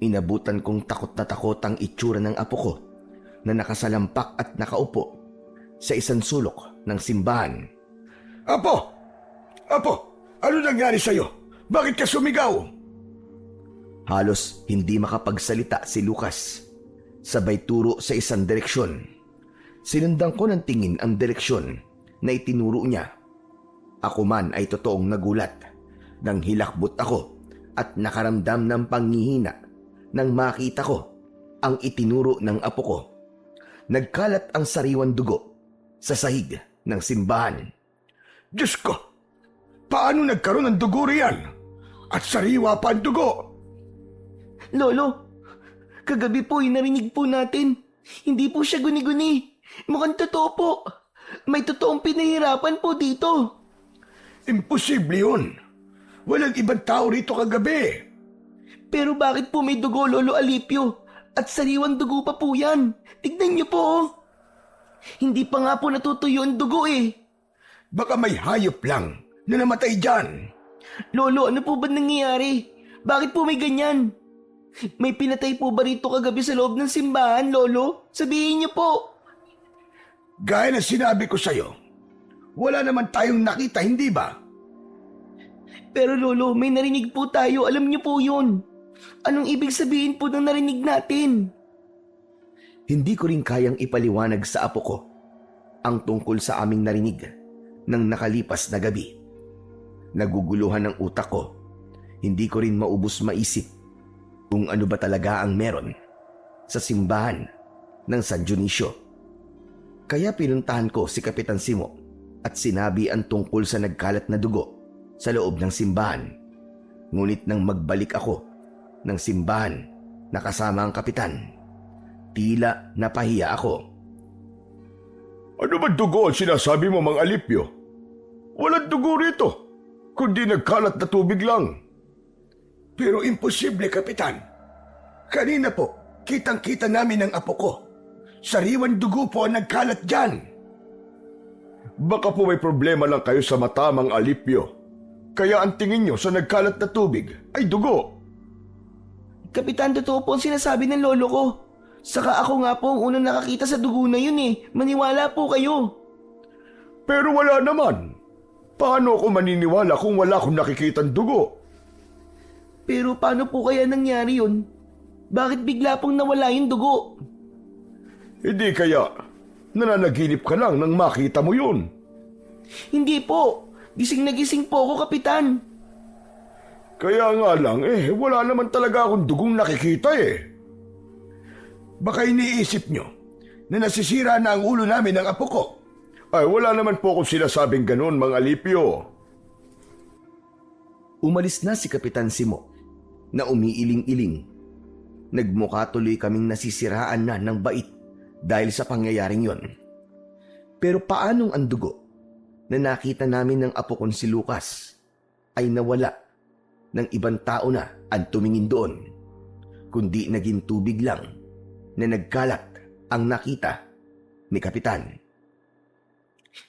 Inabutan kong takot na takot ang itsura ng apo ko na nakasalampak at nakaupo sa isang sulok ng simbahan. Apo! Apo! Ano nangyari sa'yo? Bakit ka sumigaw? Halos hindi makapagsalita si Lucas. Sabay turo sa isang direksyon. Sinundan ko ng tingin ang direksyon na itinuro niya. Ako man ay totoong nagulat nang hilakbot ako at nakaramdam ng panghihina nang makita ko ang itinuro ng apo ko. Nagkalat ang sariwang dugo sa sahig ng simbahan. Diyos ko! Paano nagkaroon ng dugo riyan? At sariwa pa ang dugo? Lolo, kagabi po narinig po natin. Hindi po siya guni-guni. Mukhang totoo po. May totoong pinahirapan po dito. Imposible yun. Walang ibang tao rito kagabi. Pero bakit po may dugo, Lolo Alipio? At sariwang dugo pa po yan. Tignan niyo po. Oh. Hindi pa nga po natutuyo ang dugo eh. Baka may hayop lang na namatay dyan. Lolo, ano po ba nangyayari? Bakit po may ganyan? May pinatay po ba rito kagabi sa loob ng simbahan, Lolo? Sabihin niyo po. Gaya na sinabi ko sa'yo, wala naman tayong nakita, hindi ba? Pero Lolo, may narinig po tayo. Alam niyo po yun. Anong ibig sabihin po ng narinig natin? Hindi ko rin kayang ipaliwanag sa apo ko ang tungkol sa aming narinig ng nakalipas na gabi. Naguguluhan ang utak ko. Hindi ko rin maubos maisip kung ano ba talaga ang meron sa simbahan ng San Dionisio. Kaya pinuntahan ko si Kapitan Simo at sinabi ang tungkol sa nagkalat na dugo sa loob ng simbahan. Ngunit nang magbalik ako ng simbahan na kasama ang kapitan, tila napahiya ako. Ano ba dugo ang sinasabi mo, Mang Alipio? Walang dugo rito, kundi nagkalat na tubig lang. Pero imposible, Kapitan. Kanina po, kitang-kita namin ang apo ko. Sariwang dugo po ang nagkalat dyan. Baka po may problema lang kayo sa mata, Mang Alipio. Kaya ang tingin nyo sa nagkalat na tubig ay dugo. Kapitan, totoo po ang sinasabi ng lolo ko. Saka ako nga po ang unang nakakita sa dugo na yun eh. Maniwala po kayo. Pero wala naman. Paano ako maniniwala kung wala akong nakikitang dugo? Pero paano po kaya nangyari yun? Bakit bigla pong nawala yung dugo? Hindi kaya nananaginip ka lang nang makita mo yun. Hindi po. Gising na gising po ako, Kapitan. Kaya nga lang wala naman talaga akong dugong nakikita eh. Baka iniisip nyo na nasisira na ang ulo namin ng apo ko. Ay, wala naman po akong sinasabing ganun, Mang Alipio. Umalis na si Kapitan Simo na umiiling-iling. Nagmukha tuloy kaming nasisiraan na ng bait dahil sa pangyayaring yon. Pero paanong ang dugo na nakita namin ng apo kong si Lucas ay nawala ng ibang tao na ang tumingin doon, kundi naging tubig lang na nagkalat ang nakita ni Kapitan.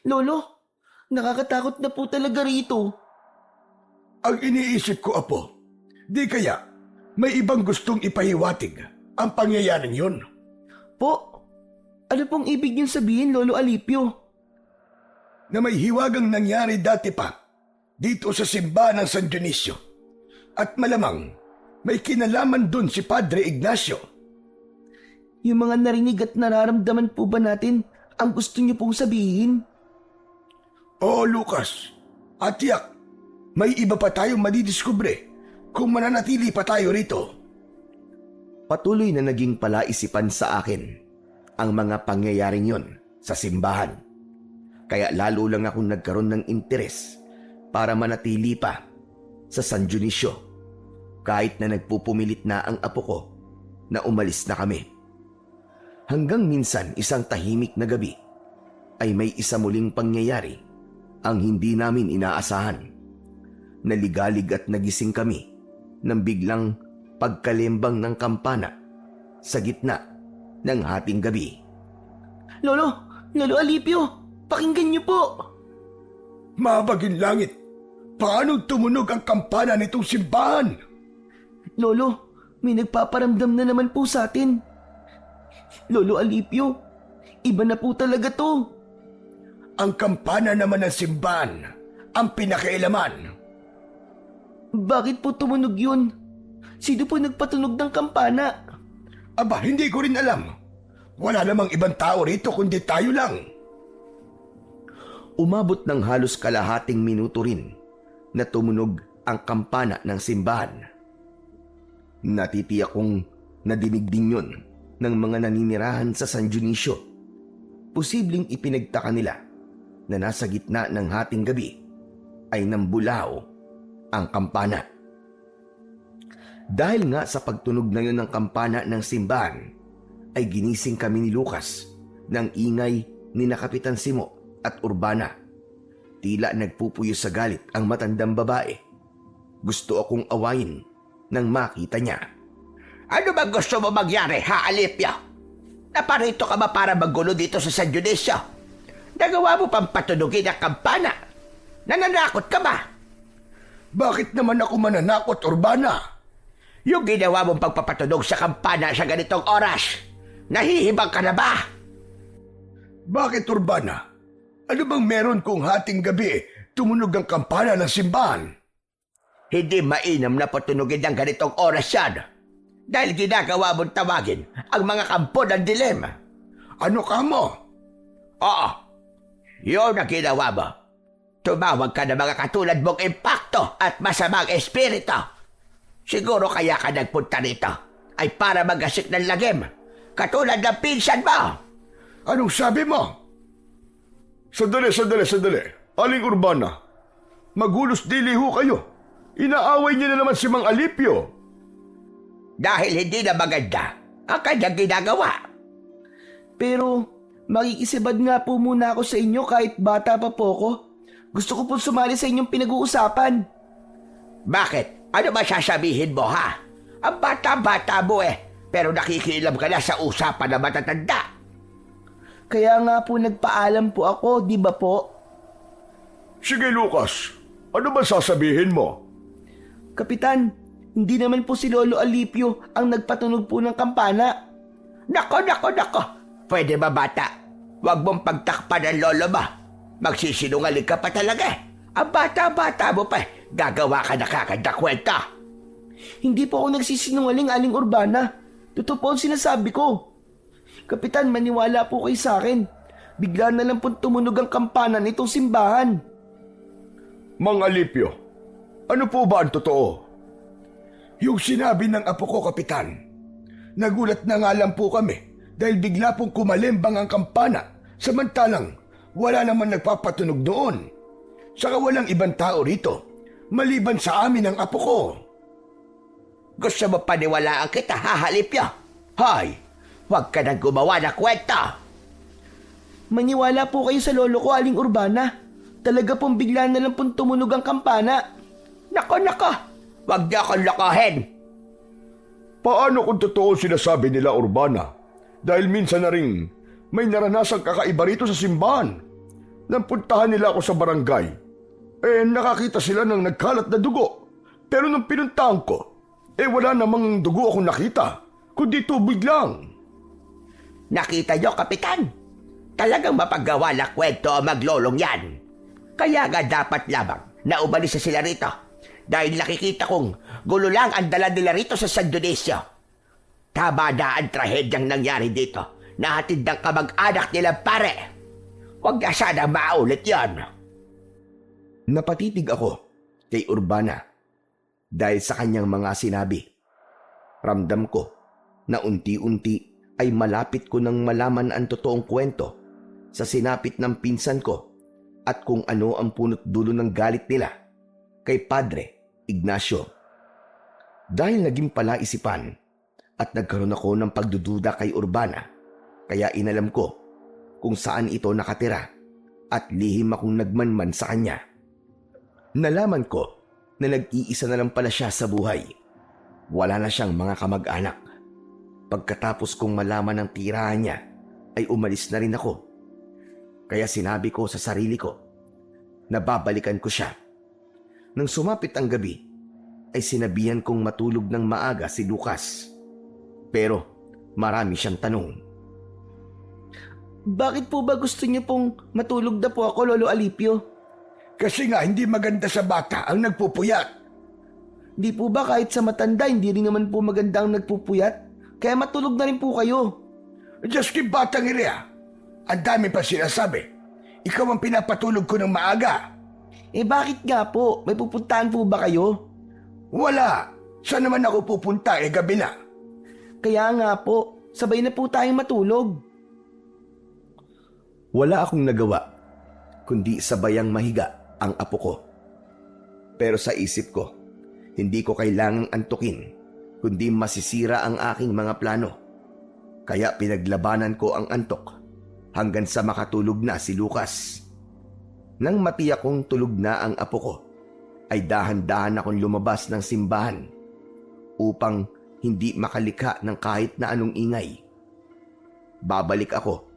Lolo, nakakatakot na po talaga rito. Ang iniisip ko, Apo, di kaya may ibang gustong ipahiwatig ang pangyayaring yun? Po, ano pong ibig niyong sabihin, Lolo Alipio? Na may hiwagang nangyari dati pa dito sa simbahan ng San Dionisio. At malamang may kinalaman dun si Padre Ignacio. Yung mga narinig at nararamdaman po ba natin ang gusto niyo pong sabihin? Oo, Lucas. At tiyak, may iba pa tayong madidiskubre kung mananatili pa tayo rito. Patuloy na naging palaisipan sa akin ang mga pangyayaring yon sa simbahan. Kaya lalo lang akong nagkaroon ng interes para manatili pa sa San Dionisio kahit na nagpupumilit na ang apo ko na umalis na kami. Hanggang minsan isang tahimik na gabi ay may isa muling pangyayari ang hindi namin inaasahan. Naligalig at nagising kami ng biglang pagkalembang ng kampana sa gitna ng hating gabi. Lolo Alipio, pakinggan niyo po. Mabaging langit, paano tumunog ang kampana nitong simbahan? Lolo, may nagpaparamdam na naman po sa atin. Lolo Alipio, iba na po talaga to. Ang kampana naman ng simbahan ang pinakailaman. Bakit po tumunog yun? Sino po nagpatunog ng kampana? Aba, hindi ko rin alam. Wala namang ibang tao rito kundi tayo lang. Umabot ng halos kalahating minuto rin na tumunog ang kampana ng simbahan. Natitiyak kong nadinig din yun ng mga naninirahan sa San Dionisio. Posibleng ipinagtaka nila na nasa gitna ng hating gabi ay nambulao ang kampana. Dahil nga sa pagtunog na yun ng kampana ng simbahan, ay ginising kami ni Lucas ng ingay ni na Kapitan Simo at Urbana. Tila nagpupuyo sa galit ang matandang babae. Gusto akong awayin nang makita niya. Ano ba gusto mo magyari, ha, Alipio? Naparito ka ba para magulo dito sa San Dionisio? Nagawa mo pang patunugin ang kampana? Nananakot ka ba? Bakit naman ako mananakot, Urbana? Yung ginawa mong pagpapatunog sa kampana sa ganitong oras, nahihibang ka na ba? Bakit, Urbana? Ano bang meron kung hating gabi tumunog ang kampana ng simbahan? Hindi mainam na patunugin ng ganitong oras yan. Dahil ginagawa mong tawagin ang mga kampo ng dilema. Ano ka mo? Oo, yun ang ginawa mo. Tumawag ka ng mga katulad mong impakto at masamang espiritu. Siguro kaya ka nagpunta rito ay para magasik ng lagim, katulad ng pinsan mo. Anong sabi mo? Sandali. Aling Urbana, magulos dili ho kayo. Inaaway niyo na naman si Mang Alipio. Dahil hindi na maganda ang kanyang ginagawa. Pero makikisibad nga po muna ako sa inyo kahit bata pa po ako. Gusto ko po sumali sa inyong pinag-uusapan. Bakit? Ano ba sasabihin mo, ha? Ang bata-bata mo pero nakikialam ka na sa usapan na matatanda. Kaya nga po nagpaalam po ako, di ba po? Sige, Lucas. Ano ba sasabihin mo? Kapitan, hindi naman po si Lolo Alipio ang nagpatunog po ng kampana. Nako. Pwede ba, bata? Huwag mong pagtakpan ang lolo mo. Magsisinungaling ka pa talaga. Ang bata-bata mo pa, gagawa ka na kakanda kwenta. Hindi po ako nagsisinungaling, Aling Urbana. Totoo po ang sinasabi ko. Kapitan, maniwala po kayo sa akin. Bigla na lang po tumunog ang kampana nitong simbahan. Mang Alipio, ano po ba ang totoo? Yung sinabi ng apo ko, Kapitan. Nagulat na nga lang po kami dahil bigla pong kumalembang ang kampana samantalang wala naman nagpapatunog doon. Saka walang ibang tao rito maliban sa amin ang apo ko. Gusto mo paniwalaan kita, ha, Alipio? Hoy, huwag ka nang gumawa na kwenta. Maniwala po kayo sa lolo ko, Aling Urbana. Talaga pong bigla na lang pong tumunog ang kampana. Nako. Huwag niyo akong lokohin. Paano kung totoo sinasabi nila, Urbana? Dahil minsan na rin may naranasang kakaiba rito sa simbahan. Nang puntahan nila ako sa barangay, nakakita sila ng nagkalat na dugo. Pero nung pinuntahan ko, wala namang dugo akong nakita, kundi tubig lang. Nakita niyo, Kapitan? Talagang mapaggawa na kwento ang maglolong yan. Kaya nga dapat lamang na umalis na sila rito. Dahil nakikita kong gulo lang ang dala nila rito sa San Dionisio. Tama na ang trahedyang nangyari dito. Nahatid ng kamag-anak nila, pare. Huwag na sana maulit yan. Napatitig ako kay Urbana dahil sa kanyang mga sinabi. Ramdam ko na unti-unti ay malapit ko nang malaman ang totoong kwento sa sinapit ng pinsan ko at kung ano ang punot dulo ng galit nila kay Padre Ignacio. Dahil naging palaisipan at nagkaroon ako ng pagdududa kay Urbana, Kaya inalam ko kung saan ito nakatira at lihim akong nagmanman sa kanya. Nalaman ko na nag-iisa na lang pala siya sa buhay. Wala na siyang mga kamag-anak. Pagkatapos kong malaman ang tirahan niya, ay umalis na rin ako. Kaya sinabi ko sa sarili ko na babalikan ko siya. Nang sumapit ang gabi, ay sinabihan kong matulog ng maaga si Lucas. Pero marami siyang tanong. Bakit po ba gusto niyo pong matulog na po ako, Lolo Alipio? Kasi nga hindi maganda sa bata ang nagpupuyat. Di po ba kahit sa matanda, hindi rin naman po maganda ang nagpupuyat? Kaya matulog na rin po kayo. Diyos ki batang iriya. Ang dami pa sinasabi. Ikaw ang pinapatulog ko ng maaga. Eh bakit nga po? May pupuntahan po ba kayo? Wala. Saan naman ako pupunta gabi na? Kaya nga po, sabay na po tayong matulog. Wala akong nagawa kundi sabayang mahiga ang apo ko. Pero sa isip ko, hindi ko kailangang antukin kundi masisira ang aking mga plano. Kaya pinaglabanan ko ang antok hanggang sa makatulog na si Lucas. Nang matiyak kong tulog na ang apo ko, ay dahan-dahan akong lumabas ng simbahan upang hindi makalika ng kahit na anong ingay. Babalik ako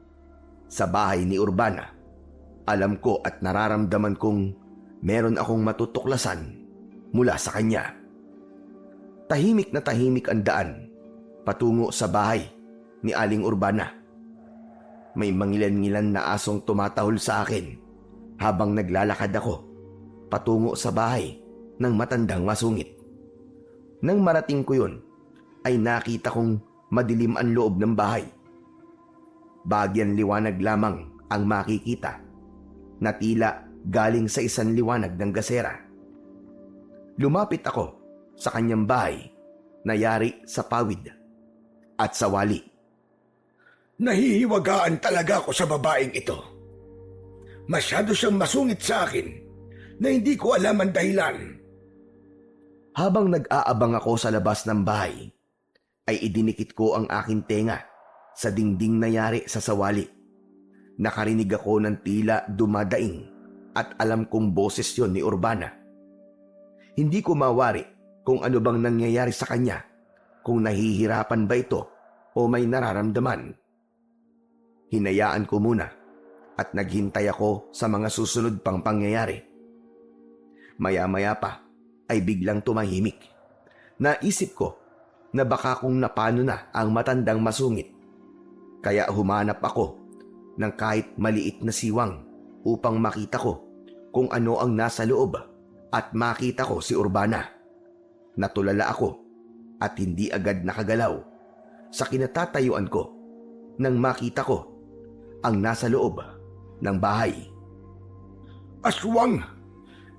sa bahay ni Urbana. Alam ko at nararamdaman kong meron akong matutuklasan mula sa kanya. Tahimik na tahimik ang daan patungo sa bahay ni Aling Urbana. May mangilan-ngilan na asong tumatahol sa akin habang naglalakad ako patungo sa bahay ng matandang masungit. Nang marating ko yun, ay nakita kong madilim ang loob ng bahay. Bagyan liwanag lamang ang makikita na tila galing sa isang liwanag ng gasera. Lumapit ako sa kanyang bahay na yari sa pawid at sa wali. Nahihiwagaan talaga ako sa babaeng ito. Masyado siyang masungit sa akin na hindi ko alam ang dahilan. Habang nag-aabang ako sa labas ng bahay, ay idinikit ko ang aking tenga sa dingding na yari sa sawali. Nakarinig ako ng tila dumadaing at alam kong boses yon ni Urbana. Hindi ko mawari kung ano bang nangyayari sa kanya, kung nahihirapan ba ito o may nararamdaman. Hinayaan ko muna at naghintay ako sa mga susunod pang pangyayari. Maya-maya pa ay biglang tumahimik. Naisip ko na baka kung napano na ang matandang masungit. Kaya humanap ako ng kahit maliit na siwang upang makita ko kung ano ang nasa loob at makita ko si Urbana. Natulala ako at hindi agad nakagalaw sa kinatatayuan ko nang makita ko ang nasa loob ng bahay. Aswang!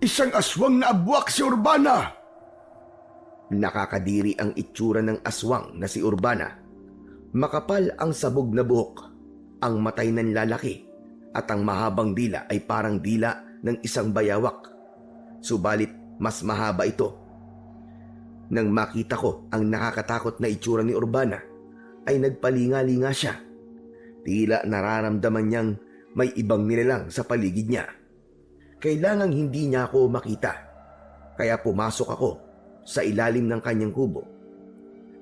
Isang aswang na abwak si Urbana! Nakakadiri ang itsura ng aswang na si Urbana. Makapal ang sabog na buhok, ang matay ng lalaki at ang mahabang dila ay parang dila ng isang bayawak. Subalit mas mahaba ito. Nang makita ko ang nakakatakot na itsura ni Urbana, ay nagpalinga-linga siya. Tila nararamdaman niyang may ibang nilalang sa paligid niya. Kailangang hindi niya ako makita. Kaya pumasok ako sa ilalim ng kanyang kubo.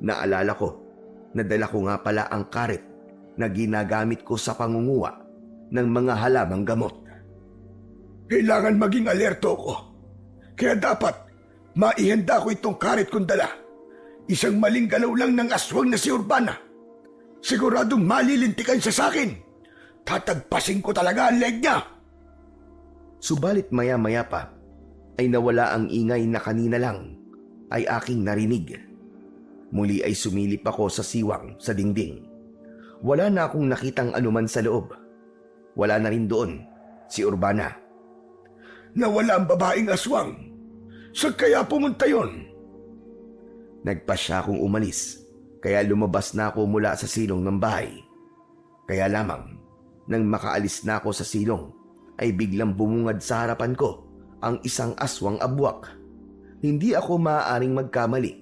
Naalala ko na dala ko nga pala ang karet na ginagamit ko sa pangunguha ng mga halamang gamot. Kailangan maging alerto ko. Kaya dapat maihanda ko itong karet kong dala. Isang maling galaw lang ng aswang na si Urbana. Siguradong malilintikan siya sa akin. Tatagpasin ko talaga ang leg niya. Subalit maya-maya pa ay nawala ang ingay na kanina lang ay aking narinig. Muli ay sumilip ako sa siwang sa dingding. Wala na akong nakitang anuman sa loob. Wala na rin doon si Urbana. Nawala ang babaeng aswang. Saan kaya pumunta yon? Nagpa siya akong umalis, kaya lumabas na ako mula sa silong ng bahay. Kaya lamang, nang makaalis na ako sa silong, ay biglang bumungad sa harapan ko ang isang aswang abwak. Hindi ako maaaring magkamali.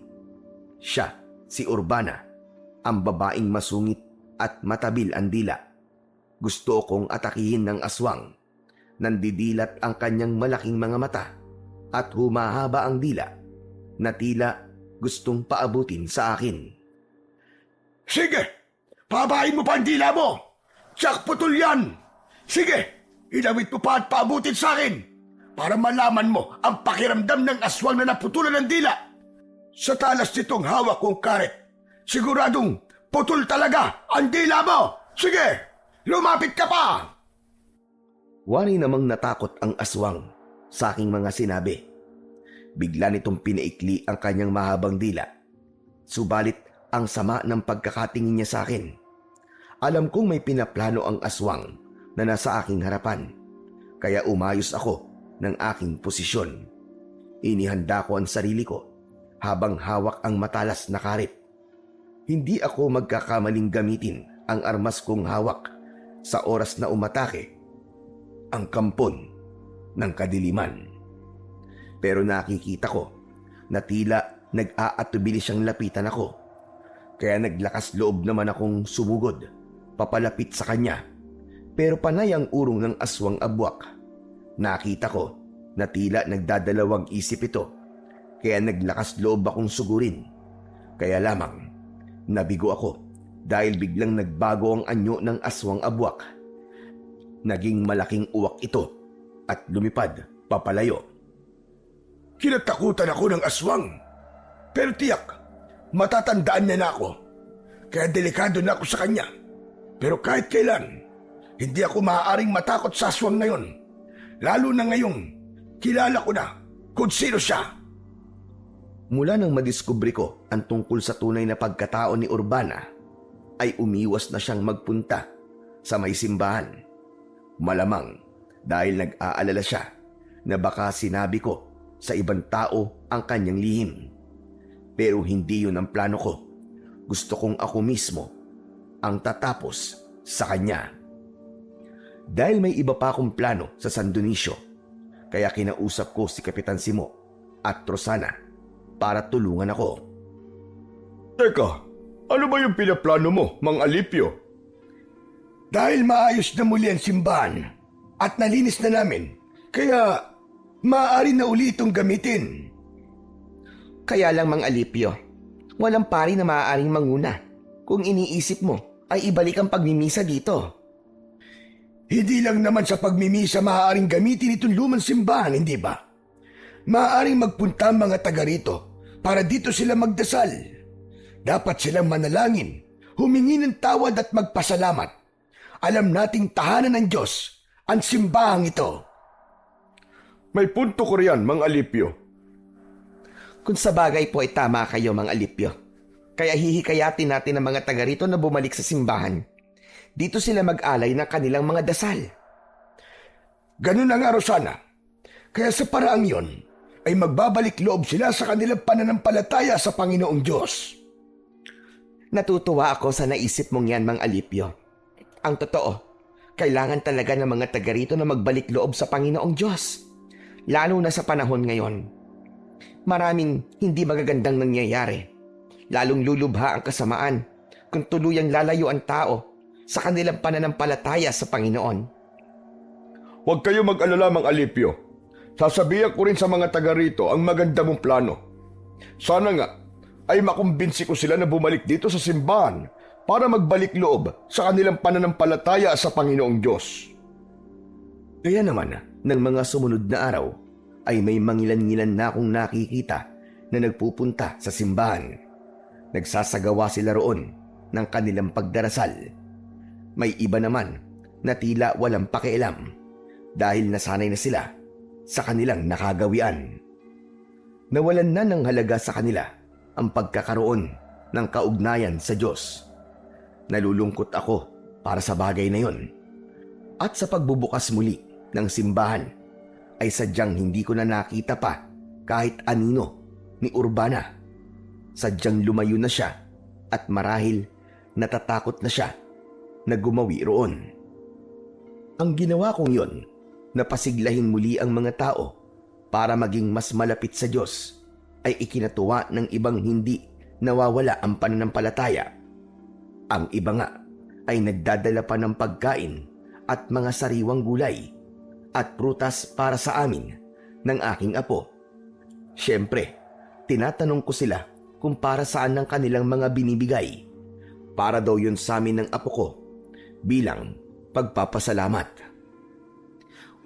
Siya, si Urbana, ang babaeng masungit at matabil ang dila. Gusto kong atakihin ng aswang. Nandidilat ang kanyang malaking mga mata at humahaba ang dila na tila gustong paabutin sa akin. Sige, pabahin mo pa ang dila mo. Tsak putol yan. Sige, ilawit mo pa at paabutin sa akin para malaman mo ang pakiramdam ng aswang na naputulan ng dila. Sa talas nitong hawak kong karet, siguradong putol talaga ang dila mo. Sige, lumapit ka pa. Wari namang natakot ang aswang sa aking mga sinabi. Bigla nitong pinaikli ang kanyang mahabang dila. Subalit ang sama ng pagkakatingin niya sa akin. Alam kong may pinaplano ang aswang na nasa aking harapan. Kaya umayos ako ng aking posisyon. Inihanda ko ang sarili ko habang hawak ang matalas na karet. Hindi ako magkakamaling gamitin ang armas kong hawak sa oras na umatake ang kampon ng kadiliman. Pero nakikita ko na tila nag-aatubili siyang lapitan ako. Kaya naglakas loob naman akong sumugod, papalapit sa kanya. Pero panay ang urong ng aswang abwak. Nakita ko na tila nagdadalawang isip ito. Kaya naglakas loob akong sugurin. Kaya lamang, nabigo ako dahil biglang nagbago ang anyo ng aswang abwak. Naging malaking uwak ito at lumipad papalayo. Kinatakutan ako ng aswang. Pero tiyak, matatandaan niya na ako. Kaya delikado na ako sa kanya. Pero kahit kailan, hindi ako maaaring matakot sa aswang na yon. Lalo na ngayong kilala ko na kung sino siya. Mula nang madiskubre ko ang tungkol sa tunay na pagkatao ni Urbana, ay umiwas na siyang magpunta sa may simbahan. Malamang dahil nag-aalala siya na baka sinabi ko sa ibang tao ang kanyang lihim. Pero hindi yun ang plano ko. Gusto kong ako mismo ang tatapos sa kanya. Dahil may iba pa akong plano sa San Dionisio, kaya kinausap ko si Kapitan Simo at Rosana para tulungan ako. Teka, ano ba yung pinaplano mo, Mang Alipio? Dahil maayos na muli ang simbahan at nalinis na namin, kaya maaari na uli itong gamitin. Kaya lang, Mang Alipio, walang pari na maaaring manguna. Kung iniisip mo ay ibalik ang pagmimisa dito. Hindi lang naman sa pagmimisa maaaring gamitin itong lumang simbahan, hindi ba? Maaaring magpunta ang mga taga rito para dito sila magdasal. Dapat silang manalangin, humingi ng tawad at magpasalamat. Alam nating tahanan ng Diyos ang simbahang ito. May punto ko riyan, Mang Alipio. Kung sa bagay po ay tama kayo, Mang Alipio. Kaya hihikayatin natin ang mga taga rito na bumalik sa simbahan. Dito sila mag-alay ng kanilang mga dasal. Ganun na nga, Rosana. Kaya sa paraang yon, ay magbabalik loob sila sa kanilang pananampalataya sa Panginoong Diyos. Natutuwa ako sa naisip mong yan, Mang Alipio. Ang totoo, kailangan talaga ng mga taga rito na magbalik loob sa Panginoong Diyos. Lalo na sa panahon ngayon. Maraming hindi magagandang nangyayari. Lalong lulubha ang kasamaan kung tuluyang lalayo ang tao sa kanilang pananampalataya sa Panginoon. Huwag kayo mag-alala, Mang Alipio. Sasabihan ko rin sa mga taga rito ang maganda mong plano. Sana nga ay makumbinsi ko sila na bumalik dito sa simbahan para magbalik loob sa kanilang pananampalataya sa Panginoong Diyos. Kaya naman, ng mga sumunod na araw, ay may mangilan-ngilan na akong nakikita na nagpupunta sa simbahan. Nagsasagawa sila roon ng kanilang pagdarasal. May iba naman na tila walang pakialam dahil nasanay na sila sa kanilang nakagawian. Nawalan na ng halaga sa kanila ang pagkakaroon ng kaugnayan sa Diyos. Nalulungkot ako para sa bagay na yon. At sa pagbubukas muli ng simbahan, ay sadyang hindi ko na nakita pa kahit anino ni Urbana. Sadyang lumayo na siya at marahil natatakot na siya na gumawi roon. Ang ginawa kong yon, napasiglahin muli ang mga tao para maging mas malapit sa Diyos, ay ikinatuwa ng ibang hindi nawawala ang pananampalataya. Ang iba nga ay nagdadala pa ng pagkain at mga sariwang gulay at prutas para sa amin ng aking apo. Siyempre, tinatanong ko sila kung para saan ang kanilang mga binibigay. Para daw yun sa amin ng apo ko bilang pagpapasalamat.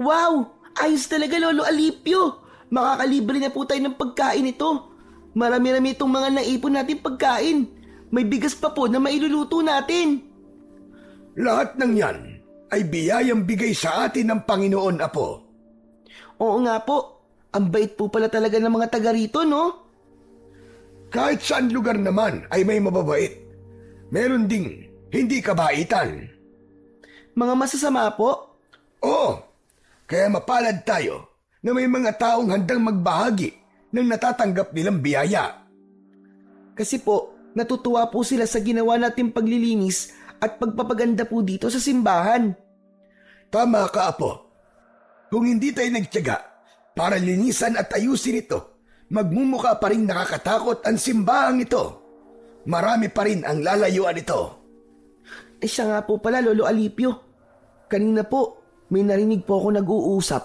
Wow! Ayos talaga, Lolo Alipio! Makakalibre na po tayo ng pagkain ito. Marami-rami itong mga naipon natin pagkain. May bigas pa po na mailuluto natin. Lahat ng yan ay biyayang bigay sa atin ng Panginoon, Apo. Oo nga po. Ang bait po pala talaga ng mga taga rito, no? Kahit saan lugar naman ay may mababait. Meron ding hindi kabaitan. Mga masasama po. Oo, kaya mapalad tayo na may mga taong handang magbahagi ng natatanggap nilang biyaya. Kasi po, natutuwa po sila sa ginawa nating paglilinis at pagpapaganda po dito sa simbahan. Tama ka, Apo. Kung hindi tayo nagtiyaga para linisan at ayusin ito, magmumukha pa rin nakakatakot ang simbahang ito. Marami pa rin ang lalayuan ito. Eh siya nga po pala, Lolo Alipio. Kanina po, may narinig po ako nag-uusap.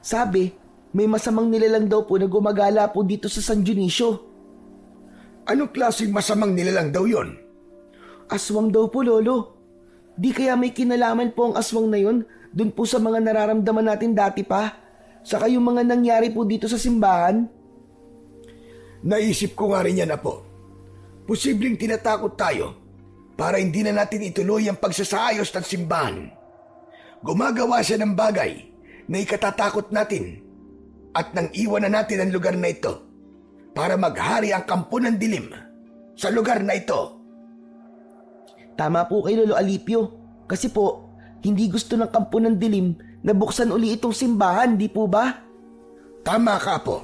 Sabi, may masamang nilalang daw po na gumagala po dito sa San Dionisio. Anong klaseng masamang nilalang daw yon? Aswang daw po, Lolo. Di kaya may kinalaman po ang aswang na yon dun po sa mga nararamdaman natin dati pa? Saka yung mga nangyari po dito sa simbahan? Naisip ko nga rin yan, Apo. Posibleng tinatakot tayo para hindi na natin ituloy ang pagsasayos ng simbahan. Gumagawa siya ng bagay na ikatatakot natin at nang iwan na natin ang lugar na ito para maghari ang kampo ng dilim sa lugar na ito. Tama po kay Lolo Alipio. Kasi po, hindi gusto ng kampo ng dilim na buksan uli itong simbahan, di po ba? Tama ka, Apo.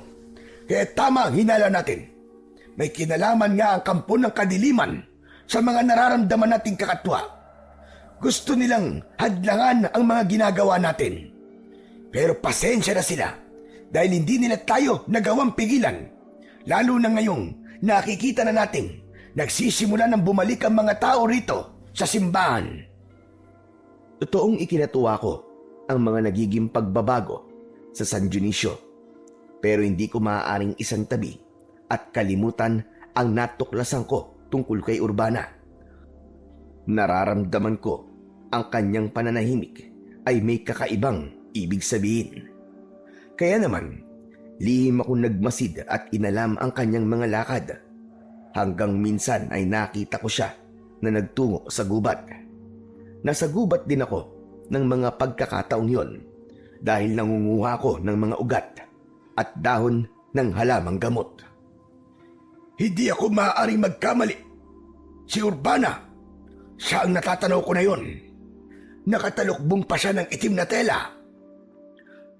Kaya tama ang hinala natin. May kinalaman nga ang kampo ng kadiliman sa mga nararamdaman nating kakatwa. Gusto nilang hadlangan ang mga ginagawa natin. Pero pasensya na sila dahil hindi nila tayo nagawang pigilan. Lalo na ngayong nakikita na natin nagsisimula ng bumalik ang mga tao rito sa simbahan. Totoong ikinatuwa ko ang mga nagiging pagbabago sa San Dionisio. Pero hindi ko maaaring isang tabi at kalimutan ang natuklasan ko tungkol kay Urbana. Nararamdaman ko ang kanyang pananahimik ay may kakaibang ibig sabihin. Kaya naman, lihim akong nagmasid at inalam ang kanyang mga lakad. Hanggang minsan ay nakita ko siya na nagtungo sa gubat. Nasa gubat din ako ng mga pagkakataong yon dahil nangunguha ko ng mga ugat at dahon ng halamang gamot. Hindi ako maaaring magkamali. Si Urbana, siya ang natatanaw ko na yon. Nakatalukbong pa siya ng itim na tela.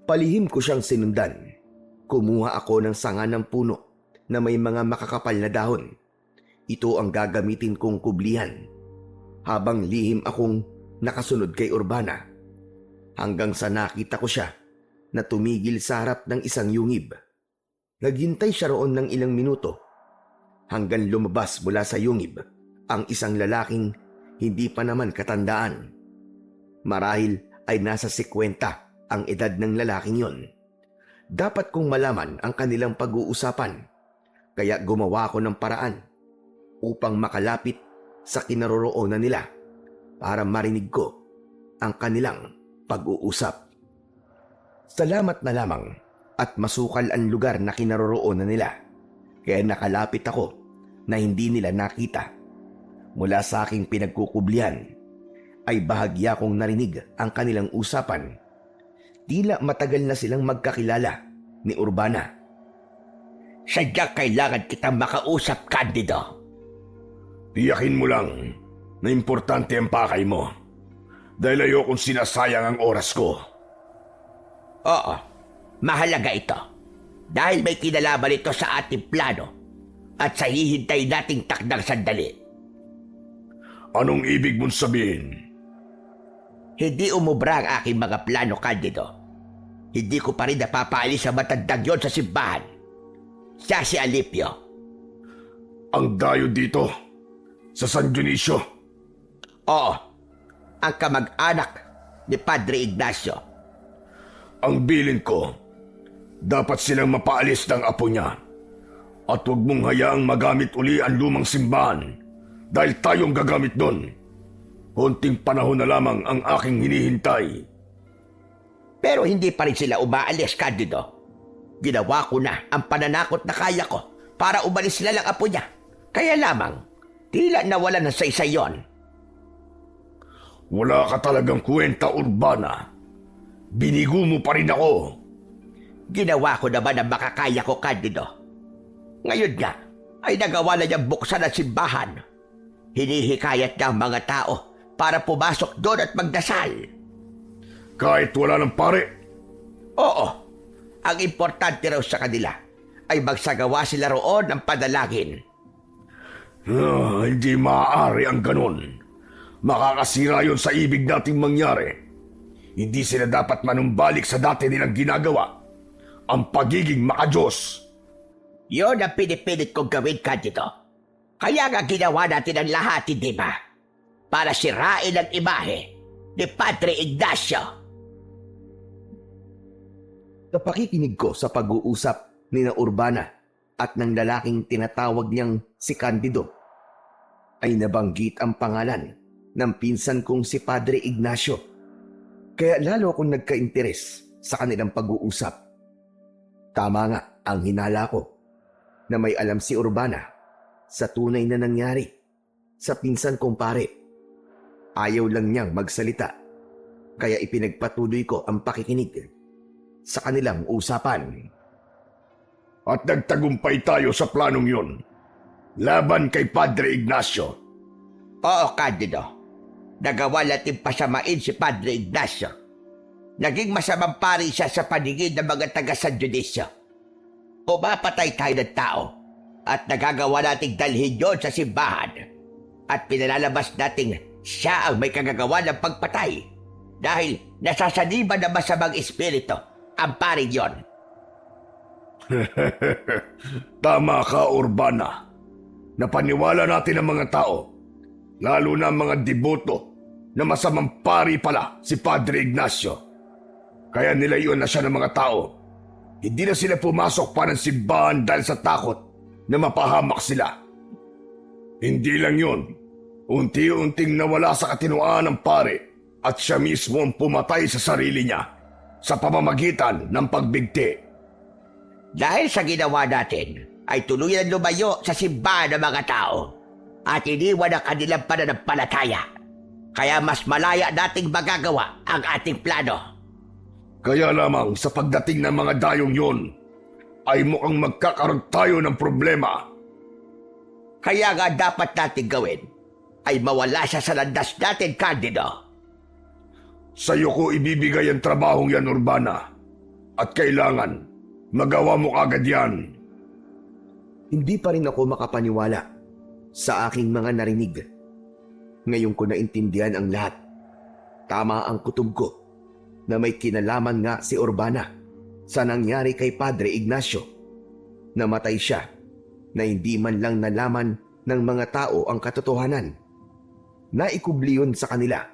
Palihim ko siyang sinundan. Kumuha ako ng sanga ng puno na may mga makakapal na dahon. Ito ang gagamitin kong kublihan. Habang lihim akong nakasunod kay Urbana. Hanggang sa nakita ko siya na tumigil sa harap ng isang yungib. Naghintay siya roon ng ilang minuto hanggang lumabas mula sa yungib ang isang lalaking hindi pa naman katandaan. Marahil ay nasa 50 ang edad ng lalaking yon. Dapat kong malaman ang kanilang pag-uusapan, kaya gumawa ko ng paraan upang makalapit sa kinaroroonan nila para marinig ko ang kanilang pag-uusap. Salamat na lamang at masukal ang lugar na kinaroroonan nila, kaya nakalapit ako na hindi nila nakita. Mula sa aking pinagkukublihan ay bahagya kong narinig ang kanilang usapan. Tila matagal na silang magkakilala ni Urbana. Sadya kailangan kitang makausap, Candido. Tiyakin mo lang na importante ang pakay mo dahil ayokong sinasayang ang oras ko. Oo, mahalaga ito. Dahil may kinalaman ito sa ating plano at sa hihintay nating takdang sandali. Anong ibig mong sabihin? Hindi umubra ang aking mga plano, Candido. Hindi ko pa rin napapaalis sa matandang yon sa simbahan. Siya si Alipio. Ang dayo dito sa San Dionisio. Oo, ang kamag-anak ni Padre Ignacio. Ang bilin ko, dapat silang mapaalis ng apo niya. At huwag mong hayaang magamit uli ang lumang simbahan dahil tayong gagamit doon. Konting panahon na lamang ang aking hinihintay. Pero hindi pa rin sila umaalis, Candido. Ginawa ko na ang pananakot na kaya ko para umalis sila lang apo niya. Kaya lamang, tila nawala na sa isa yon. Wala ka talagang kwenta, Urbana. Binigo mo pa rin ako. Ginawa ko naman ang makakaya ko, Candido. Ngayon nga, ay nagawa na niyang buksan ang simbahan. Hinihikayat niya ang mga tao para pumasok doon at magdasal. Kahit wala ng pare, Oo, ang importante raw sa kanila ay magsagawa sila roon ng padalagin. hindi maaari ang ganon. Makakasira yon sa ibig nating mangyari. Hindi sila dapat manumbalik sa dati nilang ginagawa. Ang pagiging makadiyos. Yun ang pinipilit kong gawin, Candido. Kaya nga ginawa natin ang lahat, hindi ba? Para sirain ang imahe ni Padre Ignacio. Napakikinig ko sa pag-uusap ni na Urbana at ng lalaking tinatawag niyang si Candido, ay nabanggit ang pangalan ng pinsan kong si Padre Ignacio. Kaya lalo akong nagka-interes sa kanilang pag-uusap. Tama nga ang hinala ko na may alam si Urbana sa tunay na nangyari sa pinsan kong pare. Ayaw lang niyang magsalita, kaya ipinagpatuloy ko ang pakikinig sa kanilang usapan. At nagtagumpay tayo sa planong yun. Laban kay Padre Ignacio. Oo, Candido. Nagawa natin pasamain si Padre Ignacio. Naging masamang pari siya sa paningin ng mga taga-San Dionisio. Pumapatay tayo ng tao at nagagawa nating dalhin yun sa simbahan. At pinalalabas nating siya ang may kagagawa ng pagpatay dahil nasasaniban ng masamang espiritu ang paring yon. Tama ka, Urbana. Napaniwala natin ang mga tao, lalo na ang mga deboto, na masamang pari pala si Padre Ignacio. Kaya nilayon na siya ng mga tao. Hindi na sila pumasok pa ng simbahan dahil sa takot na mapahamak sila. Hindi lang yun. Unti-unting nawala sa katinuan ng pare at siya mismo ang pumatay sa sarili niya sa pamamagitan ng pagbigti. Dahil sa ginawa natin, ay tuluyan lumayo sa simbahan ng mga tao at iniwan ang kanilang pananampalataya. Kaya mas malaya nating magagawa ang ating plano. Kaya lamang sa pagdating ng mga dayong yon, ay mukhang magkakaroon tayo ng problema. Kaya nga dapat natin gawin ay mawala siya sa landas natin, Candido. Sa'yo ko ibibigay ang trabahong yan, Urbana. At kailangan, magawa mo agad yan. Hindi pa rin ako makapaniwala sa aking mga narinig. Ngayon ko naintindihan ang lahat. Tama ang kutob ko na may kinalaman nga si Urbana sa nangyari kay Padre Ignacio. Namatay siya na hindi man lang nalaman ng mga tao ang katotohanan. Naikubli yun sa kanila,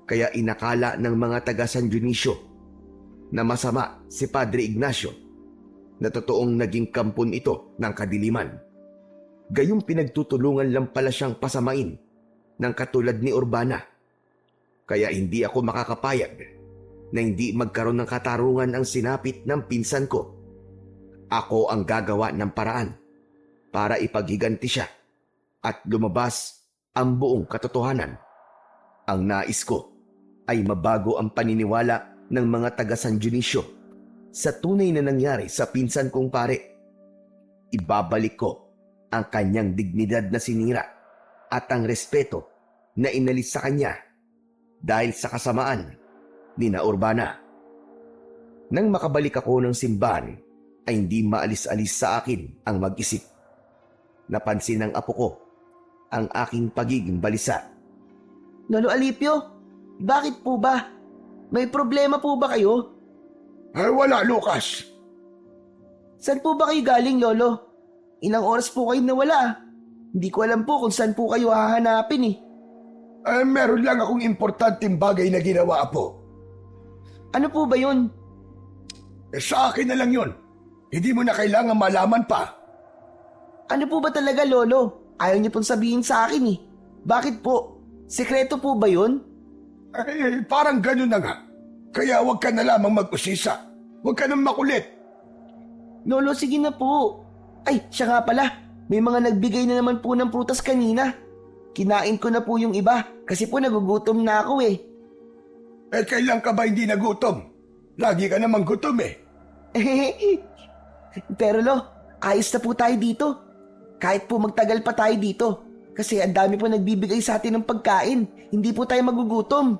kaya inakala ng mga taga San Dionisio na masama si Padre Ignacio, na totoong naging kampon ito ng kadiliman. Gayong pinagtutulungan lang pala siyang pasamain ng katulad ni Urbana. Kaya hindi ako makakapayag na hindi magkaroon ng katarungan ang sinapit ng pinsan ko. Ako ang gagawa ng paraan para ipaghiganti siya at lumabas ang buong katotohanan. Ang nais ko ay mabago ang paniniwala ng mga taga San Dionisio sa tunay na nangyari sa pinsan kong pare. Ibabalik ko ang kanyang dignidad na sinira at ang respeto na inalis sa kanya dahil sa kasamaan ni na Urbana. Nang makabalik ako ng simbahan, ay hindi maalis-alis sa akin ang mag-isip. Napansin ng apo ko ang aking pagiging balisa. Lolo Alipio, bakit po ba? May problema po ba kayo? Ay wala, Lucas. Saan po ba kayo galing, Lolo? Ilang oras po kayo nawala. Hindi ko alam po kung saan po kayo hahanapin eh. Meron lang akong importanteng bagay na ginawa, Apo. Ano po ba yun? Sa akin na lang yun. Hindi mo na kailangan malaman pa. Ano po ba talaga, Lolo? Ayaw niyo pong sabihin sa akin eh. Bakit po? Sekreto po ba yun? Parang ganun na nga. Kaya huwag ka na lamang mag-usisa. Huwag ka nang makulit. Lolo, sige na po. Ay, siya nga pala. May mga nagbigay na naman po ng prutas kanina. Kinain ko na po yung iba kasi po nagugutom na ako eh. Kailan ka ba hindi nagutom? Lagi ka namang gutom eh. Pero Lo, ayos na po tayo dito. Kahit po magtagal pa tayo dito. Kasi ang dami po nagbibigay sa atin ng pagkain. Hindi po tayo magugutom.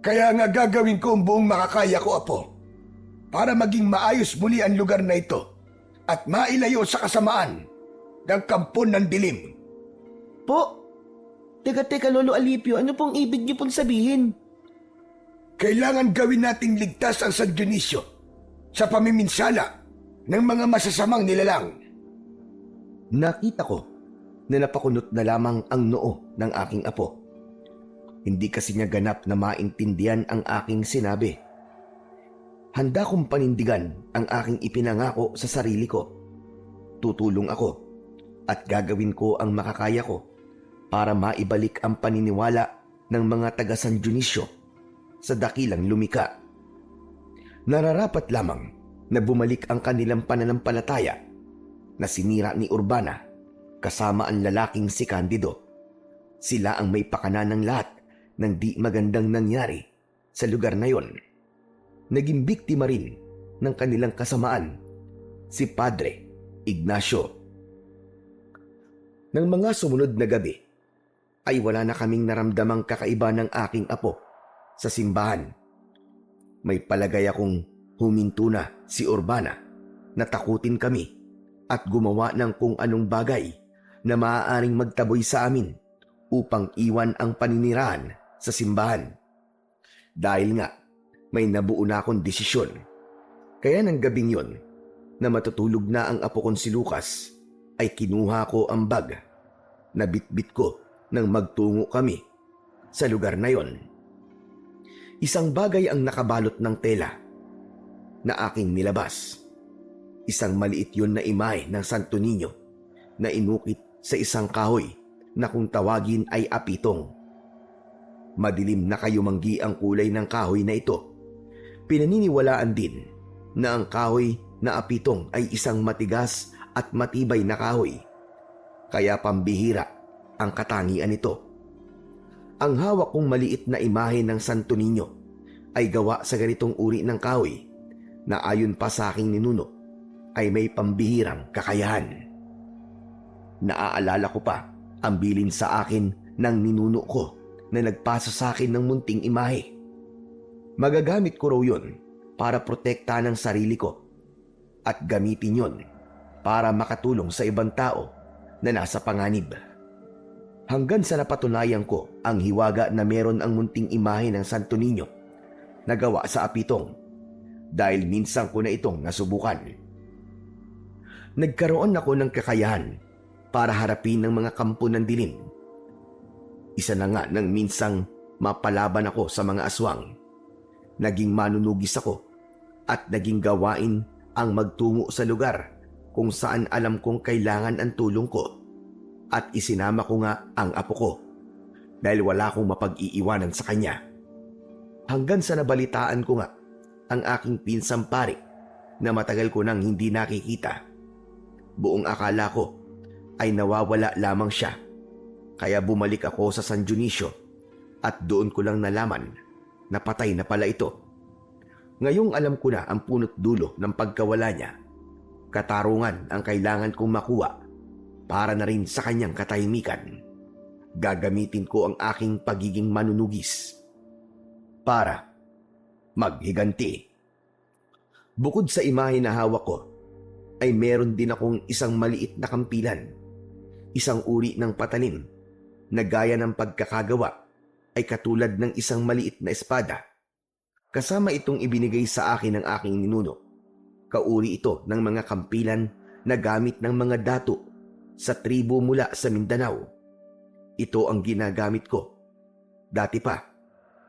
Kaya nga gagawin ko ang buong makakaya ko, Apo. Para maging maayos muli ang lugar na ito. At mailayo sa kasamaan ng kampon ng dilim. Po? Teka, Lolo Alipio, ano pong ibig niyo pong sabihin? Kailangan gawin nating ligtas ang San Dionisio sa pamiminsala ng mga masasamang nilalang. Nakita ko na napakunot na lamang ang noo ng aking apo. Hindi kasi niya ganap na maintindihan ang aking sinabi. Handa kong panindigan ang aking ipinangako sa sarili ko. Tutulong ako at gagawin ko ang makakaya ko para maibalik ang paniniwala ng mga taga San Dionisio sa dakilang lumika. Nararapat lamang na bumalik ang kanilang pananampalataya na sinira ni Urbana kasama ang lalaking si Candido. Sila ang may pakana ng lahat ng di magandang nangyari sa lugar na yon. Naging biktima rin ng kanilang kasamaan si Padre Ignacio. Nang mga sumunod na gabi ay wala na kaming naramdamang kakaiba ng aking apo sa simbahan. May palagay akong huminto na si Urbana na takutin kami at gumawa ng kung anong bagay na maaaring magtaboy sa amin upang iwan ang paninirahan sa simbahan. Dahil nga may nabuo na akong desisyon. Kaya ng gabing yon na matutulog na ang apo kong si Lucas ay kinuha ko ang bag na bitbit ko nang magtungo kami sa lugar na yon. Isang bagay ang nakabalot ng tela na aking nilabas. Isang maliit yon na imahe ng Santo Niño na inukit sa isang kahoy na kung tawagin ay apitong. Madilim na kayumanggi ang kulay ng kahoy na ito. Pinaniniwalaan din na ang kahoy na apitong ay isang matigas at matibay na kahoy. Kaya pambihira ang katangian nito. Ang hawak kong maliit na imahe ng Santo Niño ay gawa sa ganitong uri ng kahoy na ayon pa sa aking ninuno ay may pambihirang kakayahan. Naaalala ko pa ang bilin sa akin ng ninuno ko na nagpasa sa akin ng munting imahe. Magagamit ko raw yun para protektahan ang sarili ko at gamitin yon para makatulong sa ibang tao na nasa panganib. Hanggang sa napatunayan ko ang hiwaga na meron ang munting imahe ng Santo Niño na gawa sa apitong dahil minsan ko na itong nasubukan. Nagkaroon ako ng kakayahan para harapin ng mga kampo ng dilim. Isa na nga nang minsang mapalaban ako sa mga aswang. Naging manunugis ako at naging gawain ang magtungo sa lugar kung saan alam kong kailangan ang tulong ko. At isinama ko nga ang apo ko dahil wala akong mapag-iiwanan sa kanya. Hanggang sa nabalitaan ko nga ang aking pinsang pare na matagal ko nang hindi nakikita. Buong akala ko ay nawawala lamang siya. Kaya bumalik ako sa San Dionisio at doon ko lang nalaman na patay na pala ito. Ngayong alam ko na ang punot dulo ng pagkawala niya. Katarungan ang kailangan kong makuha para na rin sa kanyang katahimikan. Gagamitin ko ang aking pagiging manunugis para maghiganti. Bukod sa imahe na hawak ko, ay meron din akong isang maliit na kampilan. Isang uri ng patalim na gaya ng pagkakagawa ay katulad ng isang maliit na espada. Kasama itong ibinigay sa akin ng aking ninuno. Kauri ito ng mga kampilan na gamit ng mga dato sa tribo mula sa Mindanao. Ito ang ginagamit ko. Dati pa.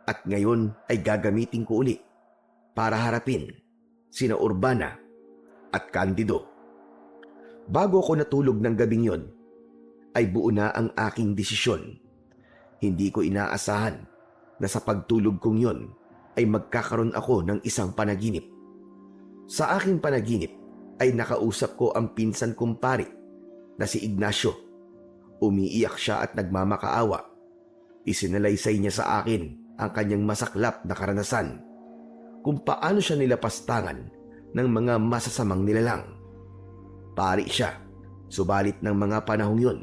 At ngayon ay gagamitin ko uli para harapin sina Urbana at Candido. Bago ako natulog ng gabing yon, ay buo na ang aking desisyon. Hindi ko inaasahan na sa pagtulog kong yon ay magkakaroon ako ng isang panaginip. Sa aking panaginip ay nakausap ko ang pinsan kong pari na si Ignacio. Umiiyak siya at nagmamakaawa. Isinalaysay niya sa akin ang kanyang masaklap na karanasan kung paano siya nilapastangan ng mga masasamang nilalang. Pari siya, subalit ng mga panahong yun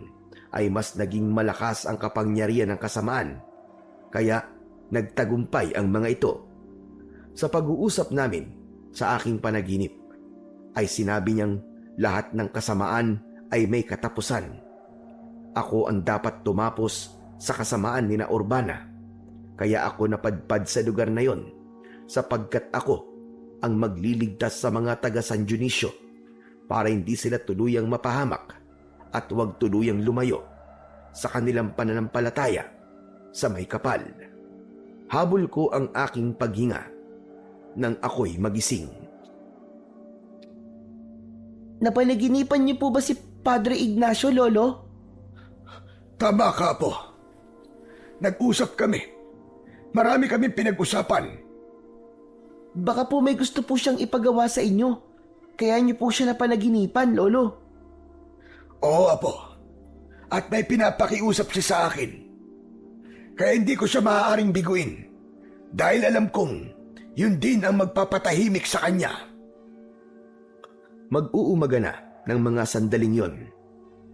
ay mas naging malakas ang kapangyarihan ng kasamaan, kaya nagtagumpay ang mga ito. Sa pag-uusap namin sa aking panaginip ay sinabi niyang lahat ng kasamaan ay may katapusan. Ako ang dapat tumapos sa kasamaan ni na Urbana, kaya ako napadpad sa lugar na yon sapagkat ako ang magliligtas sa mga taga San Dionisio para hindi sila tuluyang mapahamak at huwag tuluyang lumayo sa kanilang pananampalataya sa may kapal. Habol ko ang aking paghinga nang ako'y magising. Napanaginipan niyo po ba si Padre Ignacio, Lolo? Tama ka, Apo. Nag-usap kami. Marami kaming pinag-usapan. Baka po may gusto po siyang ipagawa sa inyo. Kaya niyo po siya napanaginipan, Lolo. Oo, Apo. At may pinapakiusap siya sa akin. Kaya hindi ko siya maaaring biguin. Dahil alam kong yun din ang magpapatahimik sa kanya. Mag-uumaga na ng mga sandaling yon,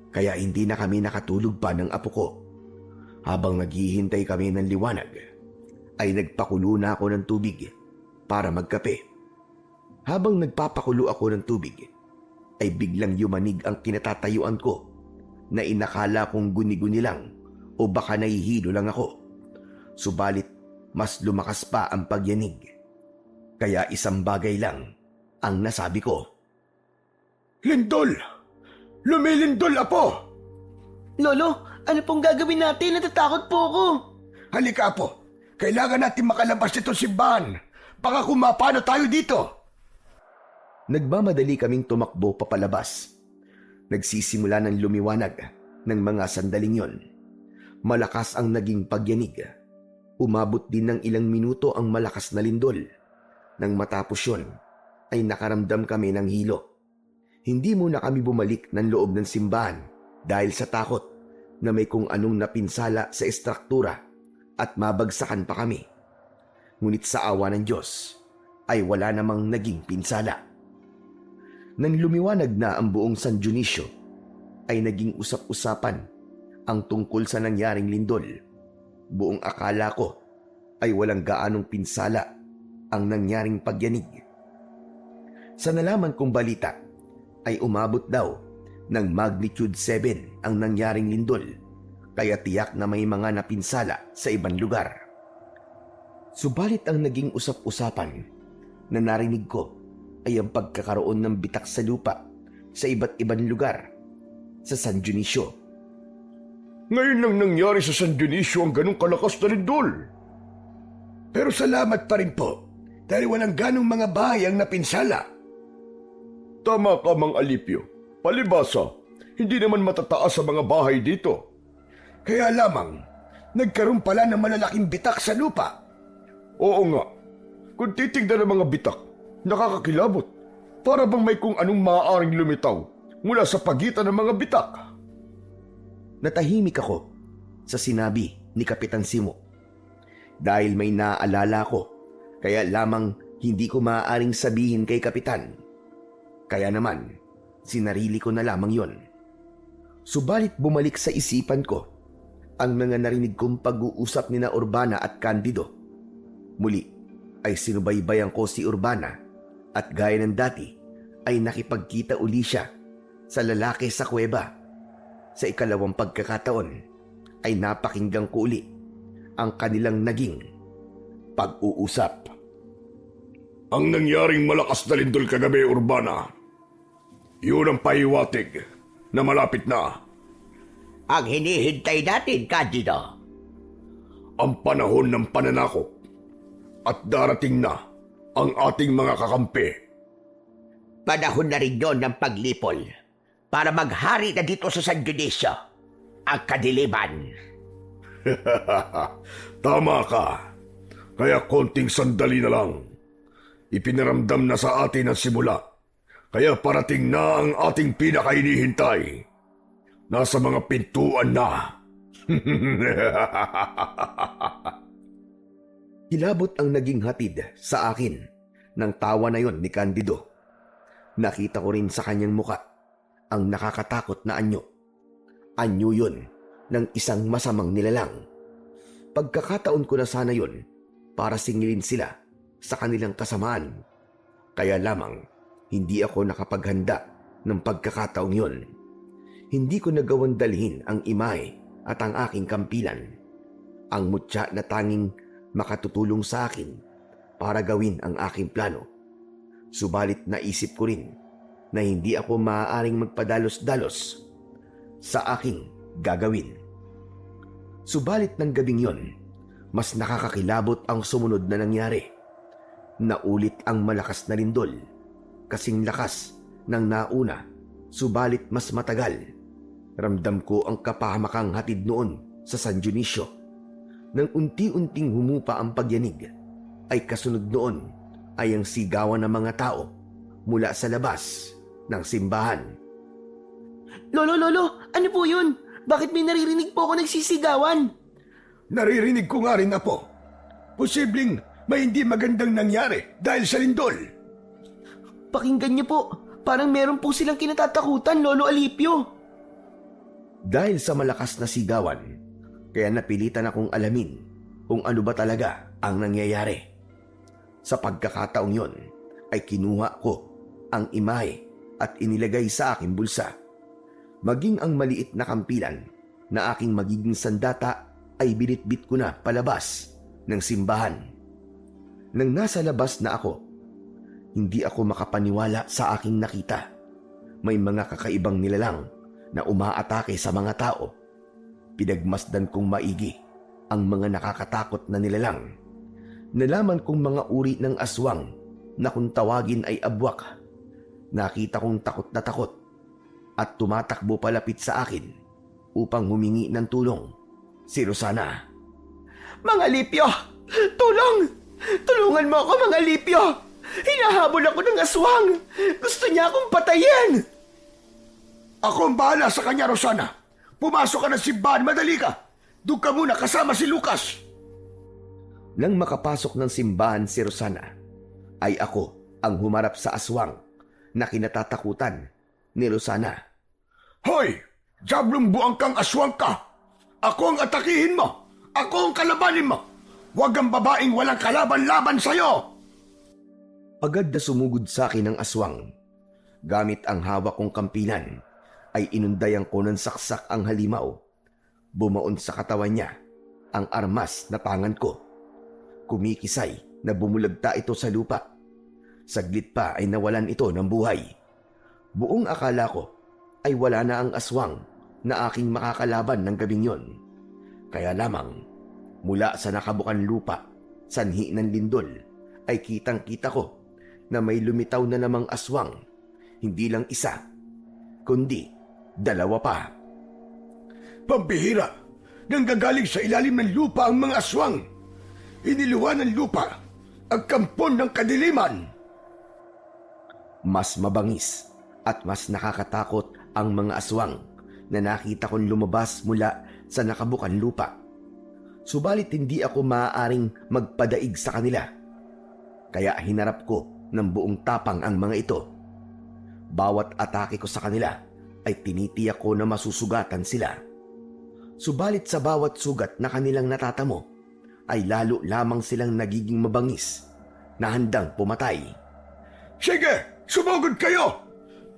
kaya hindi na kami nakatulog pa ng apo ko. Habang naghihintay kami ng liwanag, ay nagpakulo na ako ng tubig para magkape. Habang nagpapakulo ako ng tubig, ay biglang yumanig ang kinatatayuan ko na inakala kong guni-guni lang o baka nahihilo lang ako. Subalit mas lumakas pa ang pagyanig. Kaya isang bagay lang ang nasabi ko. Lindol! Lumilindol, Apo! Lolo, ano pong gagawin natin? Natatakot po ako. Halika, Apo. Kailangan natin makalabas nitong simbahan. Baka kumapano tayo dito. Nagmamadali kaming tumakbo papalabas. Nagsisimula ng lumiwanag ng mga sandaling yon. Malakas ang naging pagyanig. Umabot din ng ilang minuto ang malakas na lindol. Nang matapos yon, ay nakaramdam kami ng hilo. Hindi muna kami bumalik ng loob ng simbahan dahil sa takot na may kung anong napinsala sa estruktura at mabagsakan pa kami. Ngunit sa awa ng Diyos ay wala namang naging pinsala. Nang lumiwanag na ang buong San Dionisio, ay naging usap-usapan ang tungkol sa nangyaring lindol. Buong akala ko ay walang gaanong pinsala ang nangyaring pagyanig. Sa nalaman kong balita ay umabot daw ng magnitude 7 ang nangyaring lindol, kaya tiyak na may mga napinsala sa ibang lugar. Subalit ang naging usap-usapan na narinig ko ay ang pagkakaroon ng bitak sa lupa sa iba't ibang lugar sa San Dionisio. Ngayon lang nangyari sa San Dionisio ang ganong kalakas na lindol. Pero salamat pa rin po dahil walang ganong mga bahay ang napinsala. Tama ka, Mang Alipio. Palibasa, hindi naman matataas sa mga bahay dito. Kaya lamang, nagkaroon pala ng malalaking bitak sa lupa. Oo nga. Kung titignan ng mga bitak, nakakakilabot. Para bang may kung anong maaaring lumitaw mula sa pagitan ng mga bitak. Natahimik ako sa sinabi ni Kapitan Simo. Dahil may naaalala ko, kaya lamang hindi ko maaaring sabihin kay Kapitan. Kaya naman, sinarili ko na lamang yon. Subalit bumalik sa isipan ko ang mga narinig kong pag-uusap ni na Urbana at Candido. Muli ay sinubaybayan ko si Urbana at gaya ng dati ay nakipagkita uli siya sa lalaki sa kuweba. Sa ikalawang pagkakataon ay napakinggan ko uli ang kanilang naging pag-uusap. Ang nangyaring malakas na lindol kagabi, Urbana, yun ang pahiwatig na malapit na. ang hinihintay natin, Candido? Ang panahon ng pananakop at darating na ang ating mga kakampi. Panahon na rin yon ng paglipol para maghari na dito sa San Dionisio ang kadiliman. Tama ka. Kaya konting sandali na lang. Ipinaramdam na sa atin ang simula. Kaya parating na ang ating pinakahinihintay. Nasa mga pintuan na. Hilabot ang naging hatid sa akin ng tawa na yon ni Candido. Nakita ko rin sa kanyang muka ang nakakatakot na anyo. Anyo yun ng isang masamang nilalang. Pagkakataon ko na sana yon para singilin sila sa kanilang kasamaan. Kaya lamang hindi ako nakapaghanda ng pagkakataong yon. Hindi ko nagawang dalhin ang imahe at ang aking kampilan. Ang mutya na tanging makatutulong sa akin para gawin ang aking plano. Subalit naisip ko rin na hindi ako maaaring magpadalos-dalos sa aking gagawin. Subalit ng gabing yon, mas nakakakilabot ang sumunod na nangyari. Naulit ang malakas na lindol, kasing lakas ng nauna, subalit mas matagal. Ramdam ko ang kapahamakang hatid noon sa San Dionisio. Nang unti-unting humupa ang pagyanig, ay kasunod noon ay ang sigawan ng mga tao mula sa labas ng simbahan. Lolo, ano po yun? Bakit may naririnig po ako nagsisigawan? Naririnig ko nga rin, Apo. Posibleng may hindi magandang nangyari dahil sa lindol. Pakinggan niyo po, parang meron po silang kinatatakutan, Lolo Alipio. Dahil sa malakas na sigawan, kaya napilitan akong alamin kung ano ba talaga ang nangyayari. Sa pagkakataong yon ay kinuha ko ang imahe at inilagay sa aking bulsa. Maging ang maliit na kampilan na aking magiging sandata ay binitbit ko na palabas ng simbahan. Nang nasa labas na ako, hindi ako makapaniwala sa aking nakita. May mga kakaibang nilalang na umaatake sa mga tao. Pinagmasdan kong maigi ang mga nakakatakot na nilalang. Nalaman kong mga uri ng aswang na kung tawagin ay abwak. Nakita kong takot na takot at tumatakbo palapit sa akin upang humingi ng tulong. Si Rosana. Mga Alipio! Tulong! Tulungan mo ako, mga Alipio! Hinahabol ako ng aswang! Gusto niya akong patayin! Ako ang bahala sa kanya, Rosana. Pumasok ka ng simbahan, madali ka. Doon ka muna kasama si Lucas. Nang makapasok ng simbahan si Rosana, ay ako ang humarap sa aswang na kinatatakutan ni Rosana. Hoy! Diablong buang kang aswang ka! Ako ang atakihin mo! Ako ang kalabanin mo! Huwag ang babaeng walang kalaban-laban sa'yo! Agad na sumugod sa akin ang aswang. Gamit ang hawak kong kampilan, ay inundayan ko ng saksak ang halimaw. Bumaon sa katawan niya ang armas na tangan ko. Kumikisay na bumulagta ito sa lupa. Saglit pa ay nawalan ito ng buhay. Buong akala ko ay wala na ang aswang na aking makakalaban ng gabing yon. Kaya lamang, mula sa nakabukan lupa, sanhi ng lindol, ay kitang-kita ko na may lumitaw na namang aswang. Hindi lang isa, kundi dalawa pa. Pambihira! Nanggagaling sa ilalim ng lupa ang mga aswang! Iniluwa ng lupa ang kampon ng kadiliman! Mas mabangis at mas nakakatakot ang mga aswang na nakita kong lumabas mula sa nakabukan lupa. Subalit hindi ako maaaring magpadaig sa kanila. Kaya hinarap ko ng buong tapang ang mga ito. Bawat atake ko sa kanila ay tinitiyak ko na masusugatan sila. Subalit sa bawat sugat na kanilang natatamo, ay lalo lamang silang nagiging mabangis na handang pumatay. Sige! Sumugod kayo!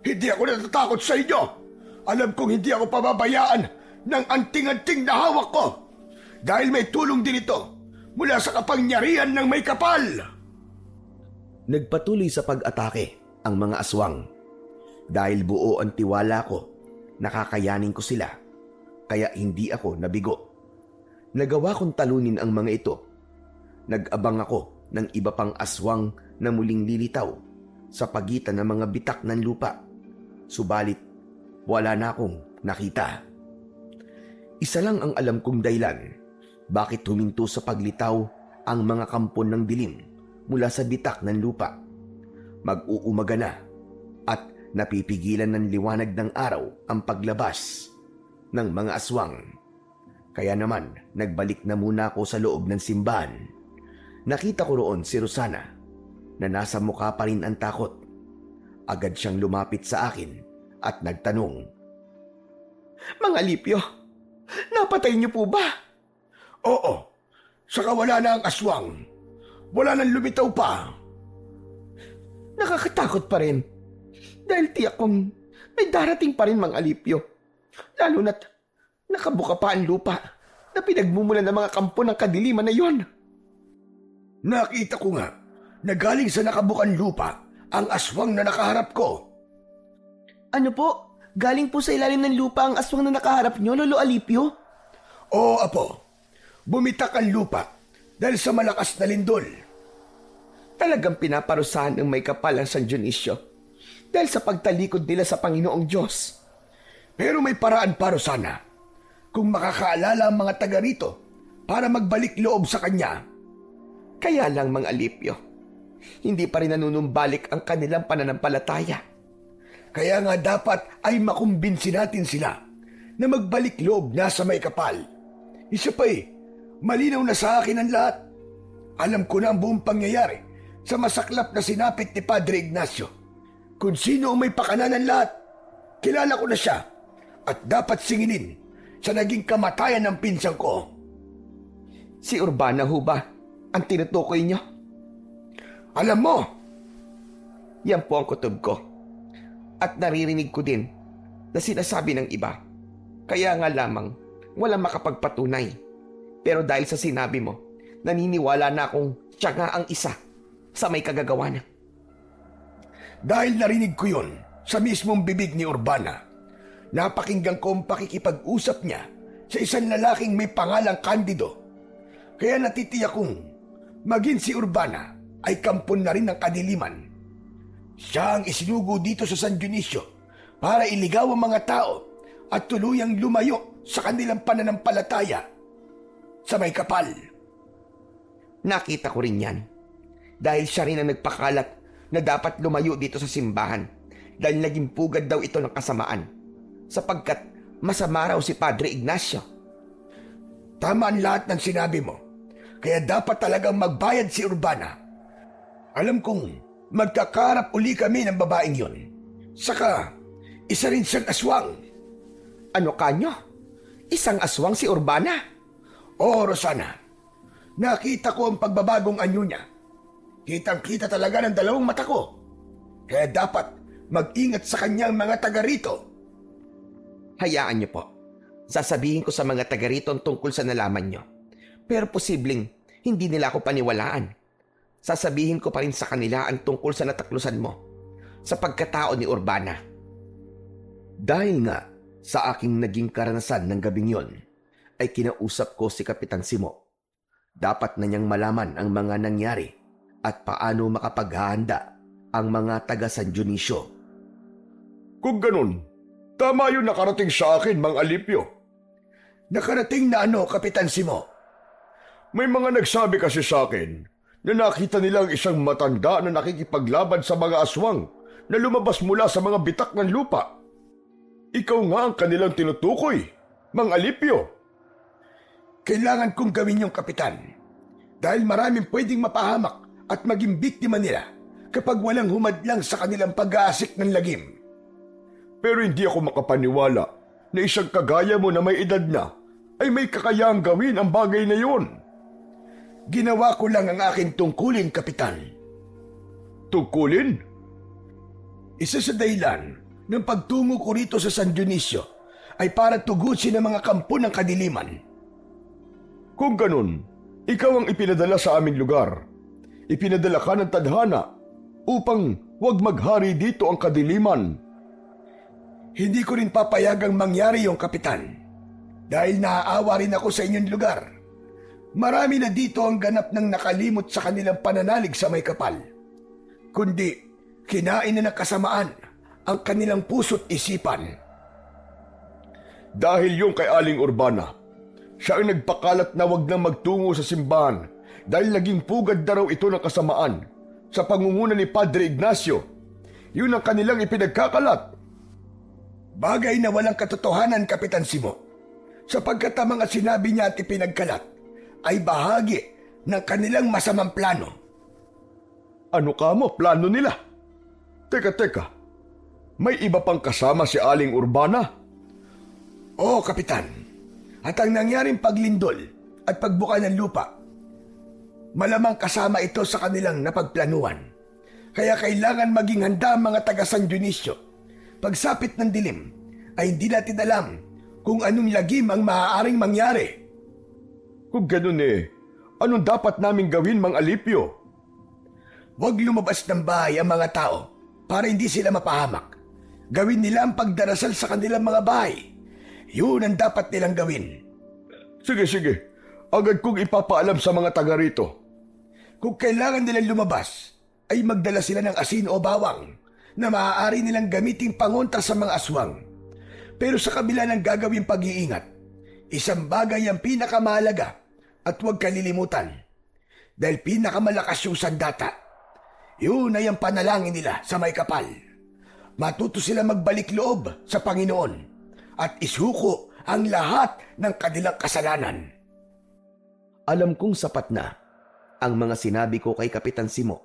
Hindi ako natatakot sa inyo! Alam kong hindi ako pababayaan ng anting-anting na hawak ko! Dahil may tulong din ito mula sa kapangyarihan ng may kapal! Nagpatuloy sa pag-atake ang mga aswang. Dahil buo ang tiwala ko, nakakayanin ko sila. kaya hindi ako nabigo. Nagawa kong talunin ang mga ito. Nag-abang ako ng iba pang aswang na muling lilitaw sa pagitan ng mga bitak ng lupa. Subalit, wala na akong nakita. Isa lang ang alam kong dahilan bakit huminto sa paglitaw ang mga kampon ng dilim mula sa bitak ng lupa. Mag-uumaga na at napipigilan ng liwanag ng araw ang paglabas ng mga aswang. Kaya naman, nagbalik na muna ako sa loob ng simbahan. Nakita ko roon si Rosana na nasa mukha pa rin ang takot. Agad siyang lumapit sa akin at nagtanong, Mang Alipio, napatay niyo po ba? Oo, saka wala na ang aswang. Wala nang lumitaw pa. Nakakatakot pa rin. Dahil tiyak kong may darating pa rin, Mang Alipio. Lalo na't nakabuka pa ang lupa na pinagmumulan ng mga kampo ng kadiliman na yon. Nakita ko nga na galing sa nakabukan lupa ang aswang na nakaharap ko. Ano po? Galing po sa ilalim ng lupa ang aswang na nakaharap niyo, Lolo Alipio? Oo, Apo. Bumitak ang lupa dahil sa malakas na lindol. Talagang pinaparusahan ng may kapal ang San Dionisio dahil sa pagtalikod nila sa Panginoong Diyos. Pero may paraan para sana kung makakaalala ang mga taga rito para magbalik loob sa kanya. Kaya lang, Mang Alipio, hindi pa rin nanunumbalik ang kanilang pananampalataya. Kaya nga dapat ay makumbinsi natin sila na magbalik loob na sa may kapal. Isa pa malinaw na sa akin ang lahat. Alam ko na ang buong pangyayari sa masaklap na sinapit ni Padre Ignacio. Kung sino ang may pakana ng lahat, kilala ko na siya at dapat singilin sa naging kamatayan ng pinsang ko. Si Urbana ho ba ang tinutukoy niyo? Alam mo, Yan po ang kutob ko. At naririnig ko din na sinasabi ng iba. Kaya nga lamang walang makapagpatunay. Pero dahil sa sinabi mo, naniniwala na akong siya nga ang isa sa may kagagawa na. dahil narinig ko yon sa mismong bibig ni Urbana, napakinggan ko ang pakikipag-usap niya sa isang lalaking may pangalang Candido. Kaya natitiyak kong maging si Urbana ay kampon na rin ng kadiliman. Siya ang isinugo dito sa San Dionisio para iligaw ang mga tao at tuluyang lumayo sa kanilang pananampalataya sa may kapal. Nakita ko rin yan. Dahil siya rin ang nagpakalat na dapat lumayo dito sa simbahan dahil naging pugad daw ito ng kasamaan sapagkat masama raw si Padre Ignacio. Tama ang lahat ng sinabi mo. Kaya dapat talagang magbayad si Urbana. Alam kong magkakarap uli kami ng babaeng yon. Saka, isa rin siyang aswang. Ano kanyo? Isang aswang si Urbana? Oo, Rosana. Nakita ko ang pagbabagong anyo niya. Kitang-kita talaga ng dalawang mata ko. Kaya dapat mag-ingat sa kanyang mga taga rito. Hayaan niyo po. Sasabihin ko sa mga taga rito ang tungkol sa nalaman niyo. Pero posibleng hindi nila ako paniwalaan. Sasabihin ko pa rin sa kanila ang tungkol sa nataklusan mo sa pagkatao ni Urbana. Dahil nga sa aking naging karanasan ng gabing yon, ay kinausap ko si Kapitan Simo. Dapat na niyang malaman ang mga nangyari at paano makapaghahanda ang mga taga San Dionisio. Kung ganun, tama yung nakarating sa akin, Mang Alipio. Nakarating na ano, Kapitan Simo? May mga nagsabi kasi sa akin na nakita nilang isang matanda na nakikipaglaban sa mga aswang na lumabas mula sa mga bitak ng lupa. Ikaw nga ang kanilang tinutukoy, Mang Alipio. Kailangan kong gawin yung Kapitan dahil maraming pwedeng mapahamak at maging biktima nila kapag walang humadlang sa kanilang pag-aasik ng lagim. Pero hindi ako makapaniwala na isang kagaya mo na may edad na ay may kakayahang gawin ang bagay na yun. Ginawa ko lang ang aking tungkulin, Kapitan. Tungkulin? Isa sa dahilan ng pagtungo ko rito sa San Dionisio ay para tugusin ang mga kampo ng kadiliman. Kung ganun, ikaw ang ipinadala sa aming lugar. Ipinadala ka ng tadhana upang huwag maghari dito ang kadiliman. Hindi ko rin papayagang mangyari yung Kapitan. Dahil naaawa rin ako sa inyong lugar. Marami na dito ang ganap ng nakalimot sa kanilang pananalig sa may kapal. Kundi, kinain na ng kasamaan ang kanilang puso't isipan. Dahil yung kay Aling Urbana, siya ay nagpakalat na wag nang magtungo sa simbahan dahil naging pugad na raw ito ng kasamaan sa pangunguna ni Padre Ignacio. Yun ang kanilang ipinagkakalat. Bagay na walang katotohanan, Kapitan Simo, sapagkat ang mga sinabi niya at ipinagkalat ay bahagi ng kanilang masamang plano. Ano ka mo, plano nila? Teka, may iba pang kasama si Aling Urbana? Oo, Kapitan. At ang nangyaring paglindol at pagbuka ng lupa, malamang kasama ito sa kanilang napagplanuhan. Kaya kailangan maging handa ang mga taga San Dionisio. Pagsapit ng dilim, ay hindi natin alam kung anong lagim ang maaaring mangyari. Kung ganun anong dapat naming gawin, Mang Alipio? Huwag lumabas ng bahay ang mga tao para hindi sila mapahamak. Gawin nila ang pagdarasal sa kanilang mga bahay. Yun ang dapat nilang gawin. Sige. Agad kong ipapaalam sa mga taga rito. Kung kailangan nilang lumabas, ay magdala sila ng asin o bawang na maaari nilang gamiting pangontra sa mga aswang. Pero sa kabila ng gagawing pag-iingat, isang bagay ang pinakamahalaga at huwag kalilimutan. Dahil pinakamalakas yung sandata. Yun ay ang panalangin nila sa may kapal. Matuto sila magbalik loob sa Panginoon at isuko ang lahat ng kanilang kasalanan. Alam kong sapat na ang mga sinabi ko kay Kapitan Simo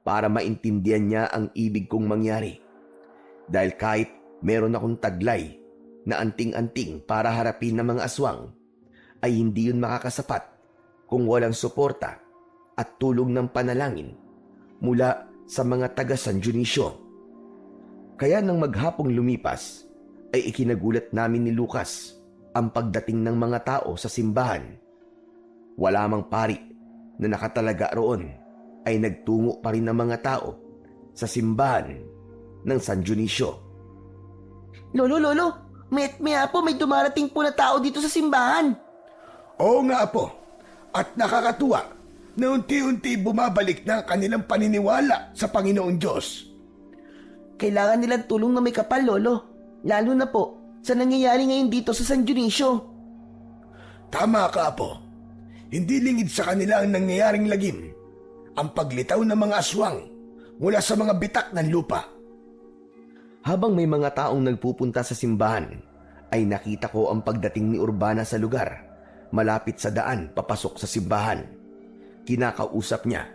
para maintindihan niya ang ibig kong mangyari. Dahil kahit meron akong taglay na anting-anting para harapin ng mga aswang, ay hindi yun makakasapat kung walang suporta at tulong ng panalangin mula sa mga taga San Dionisio. Kaya nang maghapong lumipas, ay ikinagulat namin ni Lucas ang pagdating ng mga tao sa simbahan. Wala mang pari na nakatalaga roon, ay nagtungo pa rin ng mga tao sa simbahan ng San Dionisio. Lolo, may dumarating po na tao dito sa simbahan. Oo nga po, at nakakatuwa na unti-unti bumabalik na ang kanilang paniniwala sa Panginoong Diyos. Kailangan nilang tulong na may kapal, Lolo. Lalo na po sa nangyayari ngayon dito sa San Dionisio. Tama ka po. Hindi lingid sa kanila ang nangyayaring lagim, ang paglitaw ng mga aswang mula sa mga bitak ng lupa. Habang may mga taong nagpupunta sa simbahan, ay nakita ko ang pagdating ni Urbana sa lugar, malapit sa daan papasok sa simbahan. Kinakausap niya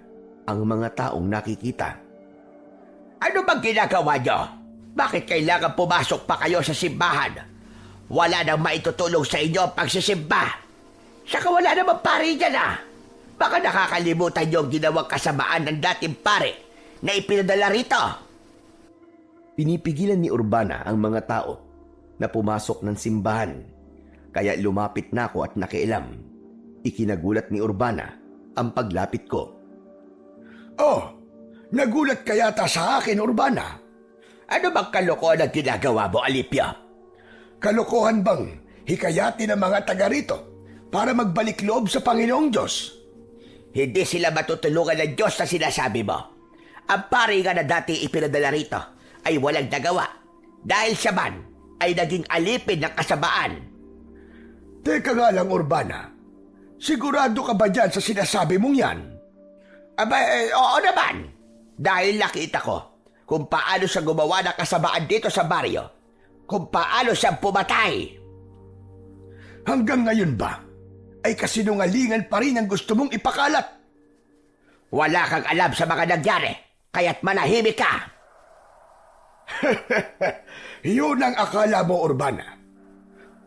ang mga taong nakikita. Ano bang ginagawa niyo? Bakit kailangan pumasok pa kayo sa simbahan? Wala nang maitutulong sa inyo ang pagsisimba. Saka wala namang pare dyan Baka nakakalimutan niyo ang ginawang kasamaan ng dating pare na ipinadala rito. Pinipigilan ni Urbana ang mga tao na pumasok ng simbahan. Kaya lumapit na ako at nakialam. Ikinagulat ni Urbana ang paglapit ko. Oh, nagulat ka yata sa akin, Urbana. Ano bang kalokohan ang ginagawa mo, Alipio? Kalokohan bang hikayatin ng mga taga rito para magbalik loob sa Panginoong Diyos? Hindi sila matutulungan ng Diyos na sinasabi mo. Ang pari nga na dati ipinadala rito ay walang nagawa dahil siya man ay naging alipin ng kasamaan. Teka nga lang, Urbana. Sigurado ka ba dyan sa sinasabi mong yan? Oo naman. Dahil nakita ko kung paano siya gumawa ng kasamaan dito sa baryo. Kung paano siya pumatay. Hanggang ngayon ba ay kasinungalingan pa rin ang gusto mong ipakalat? Wala kang alam sa mga nangyari, kaya't manahimik ka. Yun ang akala mo, Urbana.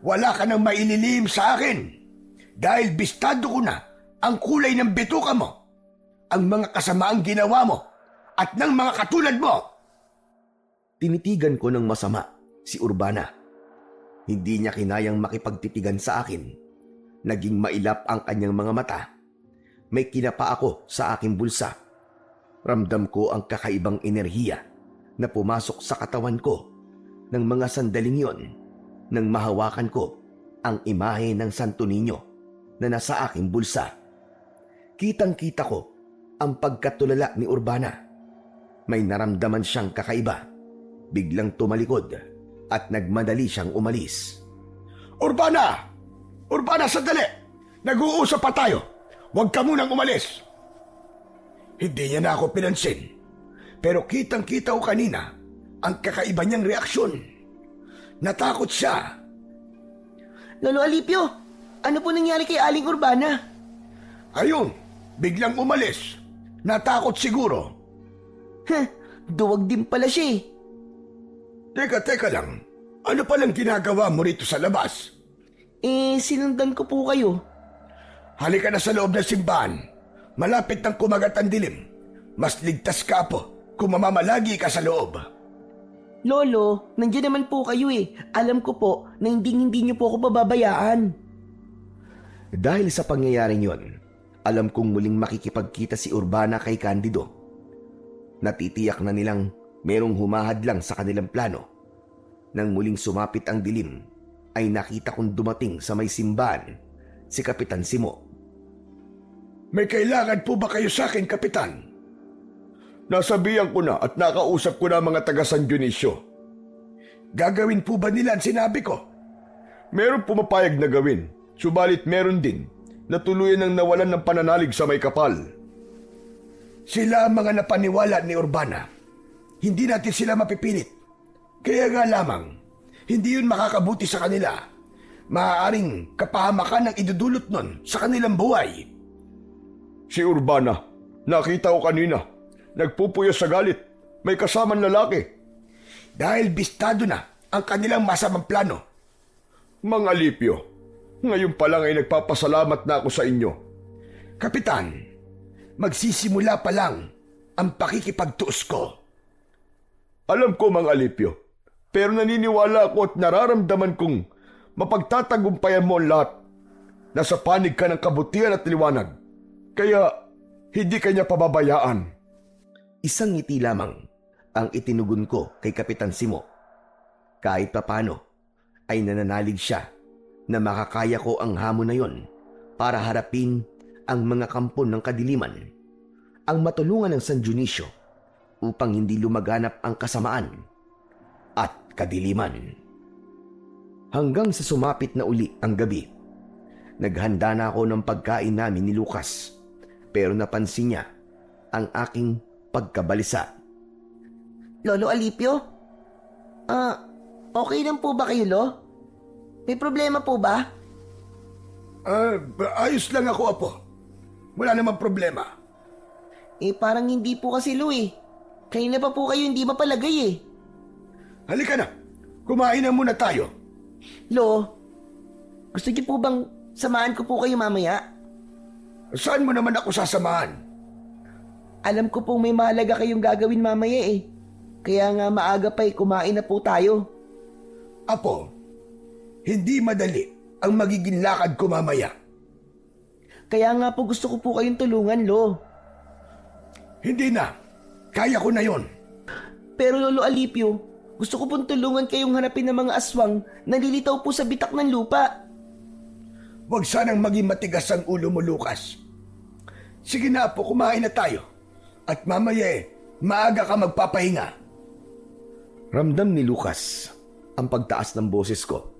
Wala ka nang maililim sa akin dahil bistado ko na ang kulay ng bituka mo, ang mga kasamaang ginawa mo at ng mga katulad mo. Tinitigan ko ng masama si Urbana. Hindi niya kinayang makipagtitigan sa akin. Naging mailap ang kanyang mga mata. May kinapa ako sa aking bulsa. Ramdam ko ang kakaibang enerhiya na pumasok sa katawan ko ng mga sandaling yon nang mahawakan ko ang imahe ng Santo Niño na nasa aking bulsa. Kitang-kita ko ang pagkatulala ni Urbana. May naramdaman siyang kakaiba. Biglang tumalikod at nagmadali siyang umalis. Urbana! Urbana, sandali! Nag-uusap pa tayo. Huwag ka munang umalis. Hindi niya na ako pinansin. Pero kitang-kita ko kanina ang kakaiba niyang reaksyon. Natakot siya. Lolo Alipio, ano po nangyari kay Aling Urbana? Ayun, biglang umalis. Natakot siguro. Duwag din pala siya eh. Teka lang. Ano palang ginagawa mo rito sa labas? Sinundan ko po kayo. Halika na sa loob ng simbahan. Malapit nang kumagat ang dilim. Mas ligtas ka po kung mamamalagi ka sa loob. Lolo, nandiyan naman po kayo eh. Alam ko po na hindi niyo po ako pababayaan. Dahil sa pangyayaring yon, alam kong muling makikipagkita si Urbana kay Candido. Natitiyak na nilang merong humahadlang sa kanilang plano. Nang muling sumapit ang dilim, ay nakita kong dumating sa may simbahan si Kapitan Simo. May kailangan po ba kayo sa akin, Kapitan? Nasabihan ko na at nakausap ko na ang mga taga San Dionisio. Gagawin po ba nila ang sinabi ko? Meron pumapayag na gawin, subalit meron din na tuluyan ng nawalan ng pananalig sa may kapal. Sila ang mga napaniwala ni Urbana. Hindi natin sila mapipilit. Kaya nga lamang, hindi yun makakabuti sa kanila. Maaaring kapahamakan ang idudulot nun sa kanilang buhay. Si Urbana, nakita ko kanina, nagpupuyos sa galit, may kasamang lalaki. Dahil bistado na ang kanilang masamang plano. Mang Alipio, ngayon pa lang ay nagpapasalamat na ako sa inyo. Kapitan, magsisimula pa lang ang pakikipagtuos ko. Alam ko, Mang Alipio, pero naniniwala ako at nararamdaman kong mapagtatagumpayan mo ang lahat. Nasa panig ka ng kabutihan at liwanag. Kaya hindi kanya pababayaan. Isang ngiti lamang ang itinugon ko kay Kapitan Simo. Kahit papano ay nananalig siya na makakaya ko ang hamon na yon para harapin ang mga kampon ng kadiliman, ang matulungan ng San Dionisio upang hindi lumaganap ang kasamaan at kadiliman. Hanggang sa sumapit na uli ang gabi, naghanda na ako ng pagkain namin ni Lucas, pero napansin niya ang aking pagkabalisa. Lolo Alipio? Okay lang po ba kayo, Lo? May problema po ba? Ayos lang ako, Apo. Wala namang problema. Parang hindi po kasi, Lo eh. Kanina pa po kayo hindi mapalagay eh. Halika na, kumain na muna tayo. Lo, gusto niyo po bang samahan ko po kayo mamaya? Saan mo naman ako sasamahan? Alam ko pong may mahalaga kayong gagawin mamaya eh. Kaya nga maaga pa'y kumain na po tayo. Apo, hindi madali ang magiging lakad ko mamaya. Kaya nga po gusto ko po kayong tulungan, Lo. Hindi na, kaya ko na yon. Pero Lolo Alipio, gusto ko pong tulungan kayong hanapin ng mga aswang na nilitaw po sa bitak ng lupa. Huwag sanang maging matigas ang ulo mo, Lucas. Sige na, Apo, kumain na tayo. At mamaya maaga ka magpapahinga. Ramdam ni Lucas ang pagtaas ng boses ko.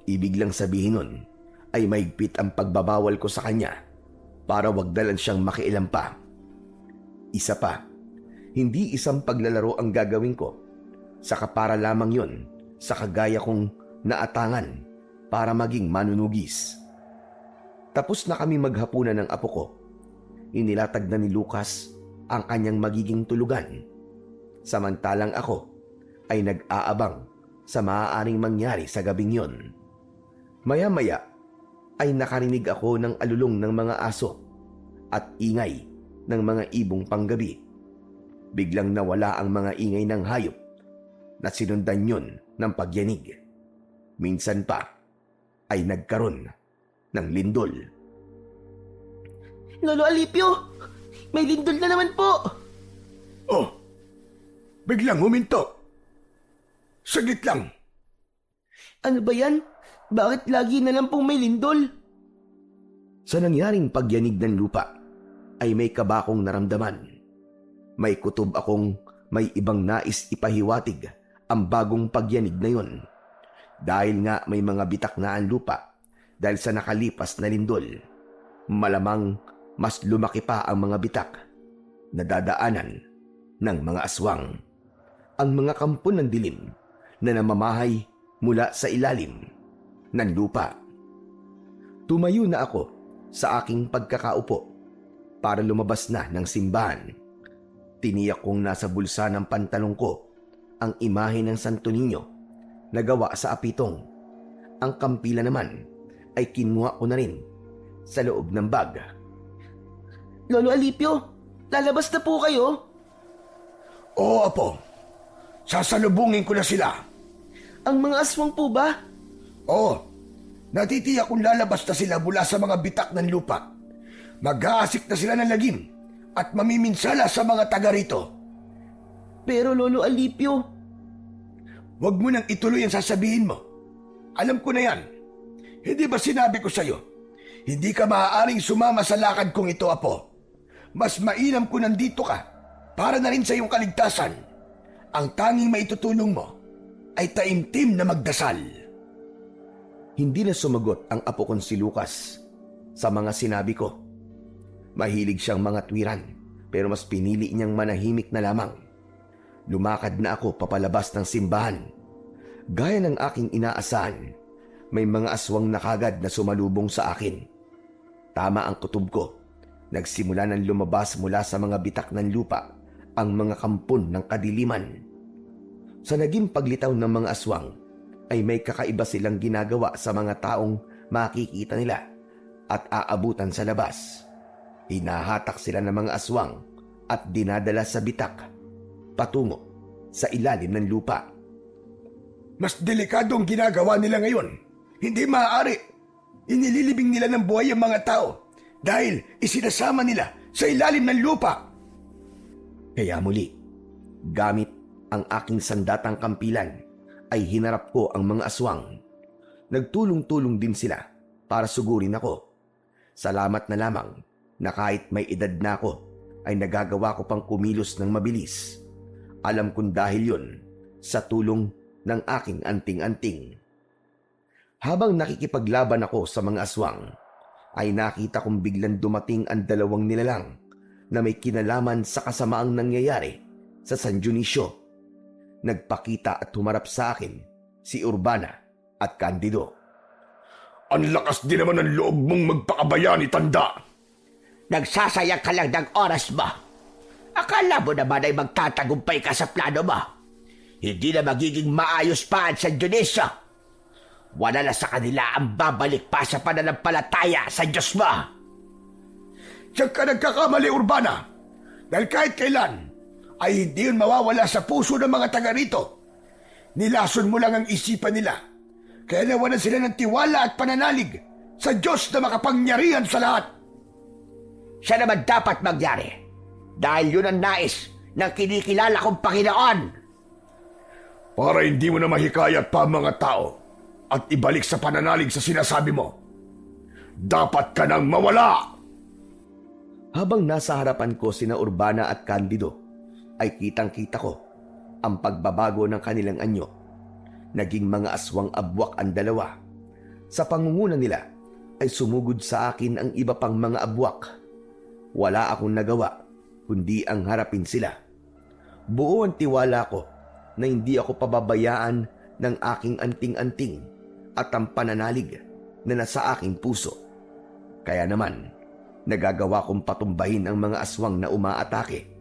Ibig lang sabihin nun ay maigpit ang pagbabawal ko sa kanya para wag dalan siyang makialam pa. Isa pa, hindi isang paglalaro ang gagawin ko. Saka para lamang yon sa kagaya kong naatangan para maging manunugis. Tapos na kami maghapunan ng apo ko. Inilatag na ni Lucas ang kanyang magiging tulugan. Samantalang ako ay nag-aabang sa maaaring mangyari sa gabing yon. Maya-maya ay nakarinig ako ng alulong ng mga aso at ingay ng mga ibong panggabi. Biglang nawala ang mga ingay ng hayop na sinundan yon ng pagyanig. Minsan pa ay nagkaroon ng lindol. Lolo Alipio, may lindol na naman po. Oh, biglang huminto. Saglit lang. Ano ba yan? Bakit lagi na lang pong may lindol? Sa nangyaring pagyanig ng lupa ay may kabakong naramdaman. May kutob akong may ibang nais ipahiwatig ang bagong pagyanig na yon. Dahil nga may mga bitak na ang lupa dahil sa nakalipas na lindol. Malamang mas lumaki pa ang mga bitak na dadaanan ng mga aswang. Ang mga kampo ng dilim na namamahay mula sa ilalim ng lupa. Tumayo na ako sa aking pagkakaupo para lumabas na ng simbahan. Tiniyak kong nasa bulsa ng pantalong ko ang imahe ng Santo Niño na gawa sa apitong. Ang kampila naman ay kinuha ko na rin sa loob ng bag. Lolo Alipio, lalabas na po kayo? Oo, Apo. Sasalubungin ko na sila. Ang mga aswang po ba? Oo. Natitiyak kung lalabas na sila mula sa mga bitak ng lupa. Mag-aasik na sila ng lagim at mamiminsala sa mga taga rito. Pero Lolo Alipio, Huwag mo nang ituloy ang sasabihin mo. Alam ko na yan. Hindi ba sinabi ko sa'yo? Hindi ka maaaring sumama sa lakad kong ito, Apo. Mas mainam kung nandito ka para na rin sa iyong kaligtasan. Ang tanging maitutulong mo ay taimtim na magdasal. Hindi na sumagot ang apo kong si Lucas sa mga sinabi ko. Mahilig siyang mga tuwiran pero mas pinili niyang manahimik na lamang. Lumakad na ako papalabas ng simbahan. Gaya ng aking inaasahan, may mga aswang na kagad na sumalubong sa akin. Tama ang kutob ko. Nagsimula ng lumabas mula sa mga bitak ng lupa ang mga kampon ng kadiliman. Sa naging paglitaw ng mga aswang, ay may kakaiba silang ginagawa sa mga taong makikita nila at aabutan sa labas. Hinahatak sila ng mga aswang at dinadala sa bitak patungo sa ilalim ng lupa. Mas delikadong ginagawa nila ngayon. Hindi maaari. Inililibing nila ng buhay ang mga tao dahil isinasama nila sa ilalim ng lupa. Kaya muli, gamit ang aking sandatang kampilan, ay hinarap ko ang mga aswang. Nagtulong-tulong din sila para sugurin ako. Salamat na lamang na kahit may edad na ako, ay nagagawa ko pang kumilos ng mabilis. Alam kong dahil yun sa tulong ng aking anting-anting. Habang nakikipaglaban ako sa mga aswang, ay nakita kong biglang dumating ang dalawang nilalang na may kinalaman sa kasamaang nangyayari sa San Dionisio. Nagpakita at humarap sa akin si Urbana at Candido. Ang lakas din naman ng loob mong magpakabayani, tanda. Nagsasayang ka lang ng oras mo. Akala mo naman ay magtatagumpay ka sa plano mo. Hindi na magiging maayos pa ang San Dionisio. Wala na sa kanila ang babalik pa sa pananampalataya sa Diyos mo. Diyan ka nagkakamali, Urbana. Dahil kahit kailan, ay hindi yun mawawala sa puso ng mga taga rito. Nilason mo lang ang isipan nila. Kaya nawalan sila ng tiwala at pananalig sa Diyos na makapangyarihan sa lahat. Siya naman dapat magyari. Dahil yun ang nais ng kinikilala kong Panginoon. Para hindi mo na mahikayat pa ang mga tao at ibalik sa pananalig sa sinasabi mo. Dapat ka nang mawala! Habang nasa harapan ko sina Urbana at Candido, ay kitang-kita ko ang pagbabago ng kanilang anyo. Naging mga aswang abwak ang dalawa. Sa pangunguna nila ay sumugod sa akin ang iba pang mga abwak. Wala akong nagawa kundi ang harapin sila. Buo ang tiwala ko na hindi ako pababayaan ng aking anting-anting at ang pananalig na nasa aking puso. Kaya naman, nagagawa kong patumbahin ang mga aswang na umaatake.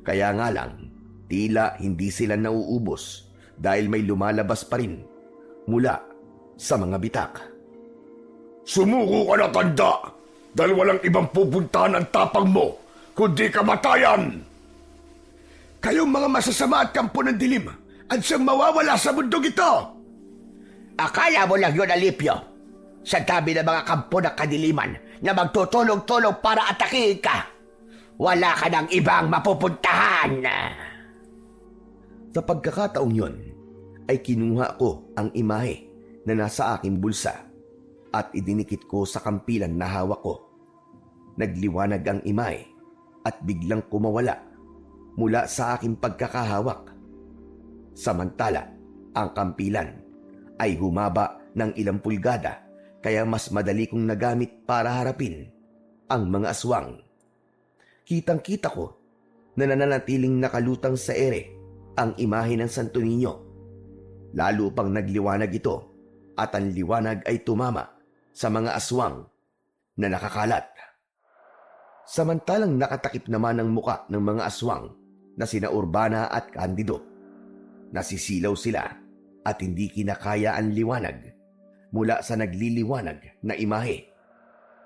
Kaya nga lang, tila hindi sila nauubos dahil may lumalabas pa rin mula sa mga bitak. Sumuko ka na, tanda! Dahil walang ibang pupuntahan ang tapang mo, kundi kamatayan! Kayong mga masasama at kampo ng dilim, at siyang mawawala sa mundong ito! Akala mo lang yun, Alipio. Sa dami ng mga kampo ng kadiliman na magtutulong-tulong para atakihin ka, wala ka ng ibang mapupuntahan. Sa pagkakataong yon, ay kinuha ko ang imahe na nasa aking bulsa at idinikit ko sa kampilan na hawak ko. Nagliwanag ang imay at biglang kumawala mula sa aking pagkakahawak. Samantala, ang kampilan ay humaba ng ilang pulgada kaya mas madali kong nagamit para harapin ang mga aswang. Kitang-kita ko na nananatiling nakalutang sa ere ang imahe ng Santo Niño. Lalo pang nagliwanag ito at ang liwanag ay tumama sa mga aswang na nakakalat. Samantalang nakatakip naman ang muka ng mga aswang na sina Urbana at Candido. Nasisilaw sila at hindi kinakaya ang liwanag mula sa nagliliwanag na imahe.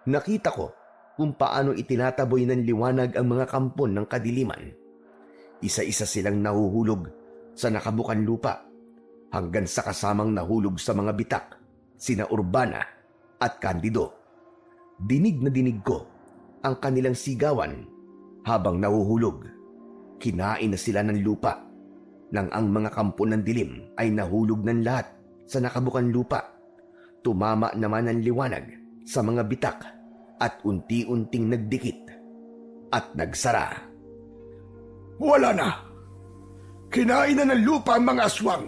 Nakita ko kung paano itinataboy ng liwanag ang mga kampon ng kadiliman. Isa-isa silang nahuhulog sa nakabukang lupa hanggang sa kasamang nahulog sa mga bitak, sina Urbana at Candido. Dinig na dinig ko ang kanilang sigawan habang nahuhulog. Kinain na sila ng lupa nang ang mga kampo ng dilim ay nahulog ng lahat sa nakabukang lupa. Tumama naman ang liwanag sa mga bitak at unti-unting nagdikit at nagsara. Wala na. Kinain na ng lupa ang mga aswang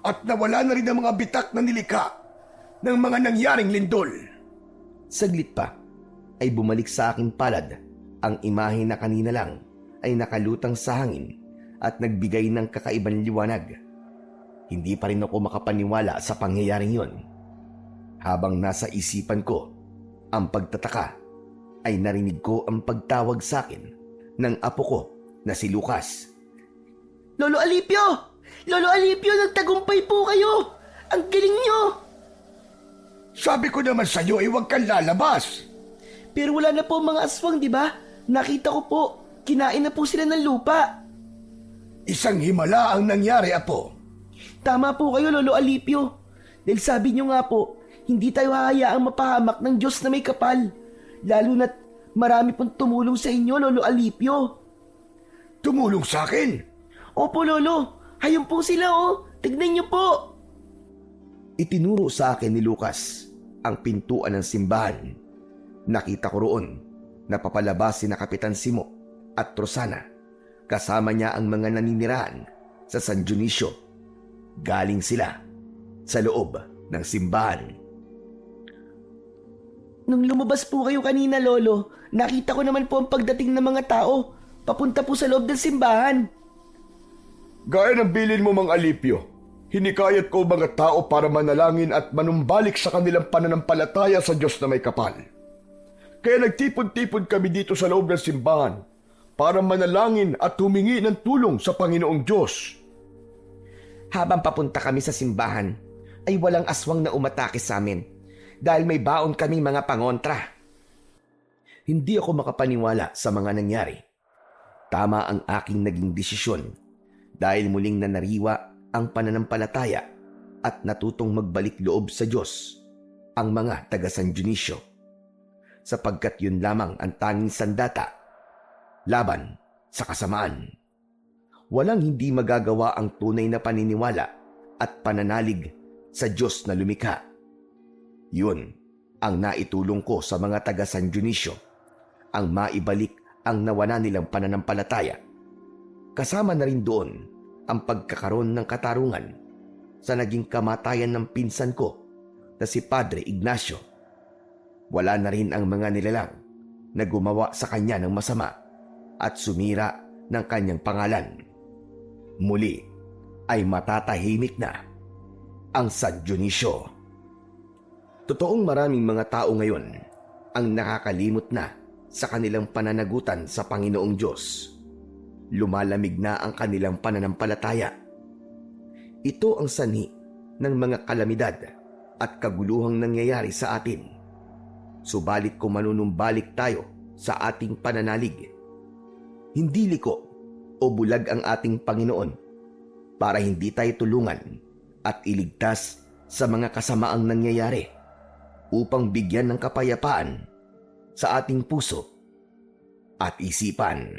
at nawala na rin ang mga bitak na nilika ng mga nangyaring lindol. Saglit pa ay bumalik sa aking palad ang imahe na kanina lang ay nakalutang sa hangin at nagbigay ng kakaibang liwanag. Hindi pa rin ako makapaniwala sa pangyayaring yon. Habang nasa isipan ko ang pagtataka, ay narinig ko ang pagtawag sa akin ng apo ko na si Lucas. Lolo Alipio! Lolo Alipio, nagtagumpay po kayo! Ang galing nyo! Sabi ko naman sa'yo, huwag kang lalabas. Pero wala na po ang mga aswang, di ba? Nakita ko po, kinain na po sila ng lupa. Isang himala ang nangyari, apo. Tama po kayo, Lolo Alipio. Dahil sabi nyo nga po, hindi tayo hahayaang mapahamak ng Diyos na may kapal. Lalo na't marami pong tumulong sa inyo, Lolo Alipio. Tumulong sa akin? Opo, Lolo. Hayun po sila, oh. Tignan nyo po. Itinuro sa akin ni Lucas ang pintuan ng simbahan. Nakita ko roon na papalabas si na Kapitan Simo at Rosana. Kasama niya ang mga naninirahan sa San Dionisio. Galing sila sa loob ng simbahan. Nung lumabas po kayo kanina, Lolo, nakita ko naman po ang pagdating ng mga tao. Papunta po sa loob ng simbahan. Gaya ng bilin mo, Mang Alipio, hinikayat ko mga tao para manalangin at manumbalik sa kanilang pananampalataya sa Diyos na may kapal. Kaya nagtipon-tipon kami dito sa loob ng simbahan para manalangin at humingi ng tulong sa Panginoong Diyos. Habang papunta kami sa simbahan, ay walang aswang na umatake sa amin dahil may baon kaming mga pangontra. Hindi ako makapaniwala sa mga nangyari. Tama ang aking naging desisyon dahil muling nanariwa ang pananampalataya at natutong magbalik loob sa Diyos ang mga taga San Dionisio. Sapagkat yun lamang ang tanging sandata laban sa kasamaan. Walang hindi magagawa ang tunay na paniniwala at pananalig sa Diyos na lumikha. Yun ang naitulong ko sa mga taga San Dionisio, ang maibalik ang nawala nilang pananampalataya. Kasama na rin doon ang pagkakaroon ng katarungan sa naging kamatayan ng pinsan ko na si Padre Ignacio. Wala na rin ang mga nilalang na gumawa sa kanya ng masama at sumira ng kanyang pangalan. Muli ay matatahimik na ang San Dionisio. Totoong maraming mga tao ngayon ang nakakalimot na sa kanilang pananagutan sa Panginoong Diyos. Lumalamig na ang kanilang pananampalataya. Ito ang sanhi ng mga kalamidad at kaguluhang nangyayari sa atin. Subalit kung manunumbalik tayo sa ating pananalig, hindi liko o bulag ang ating Panginoon para hindi tayo tulungan at iligtas sa mga kasamaang nangyayari upang bigyan ng kapayapaan sa ating puso at isipan.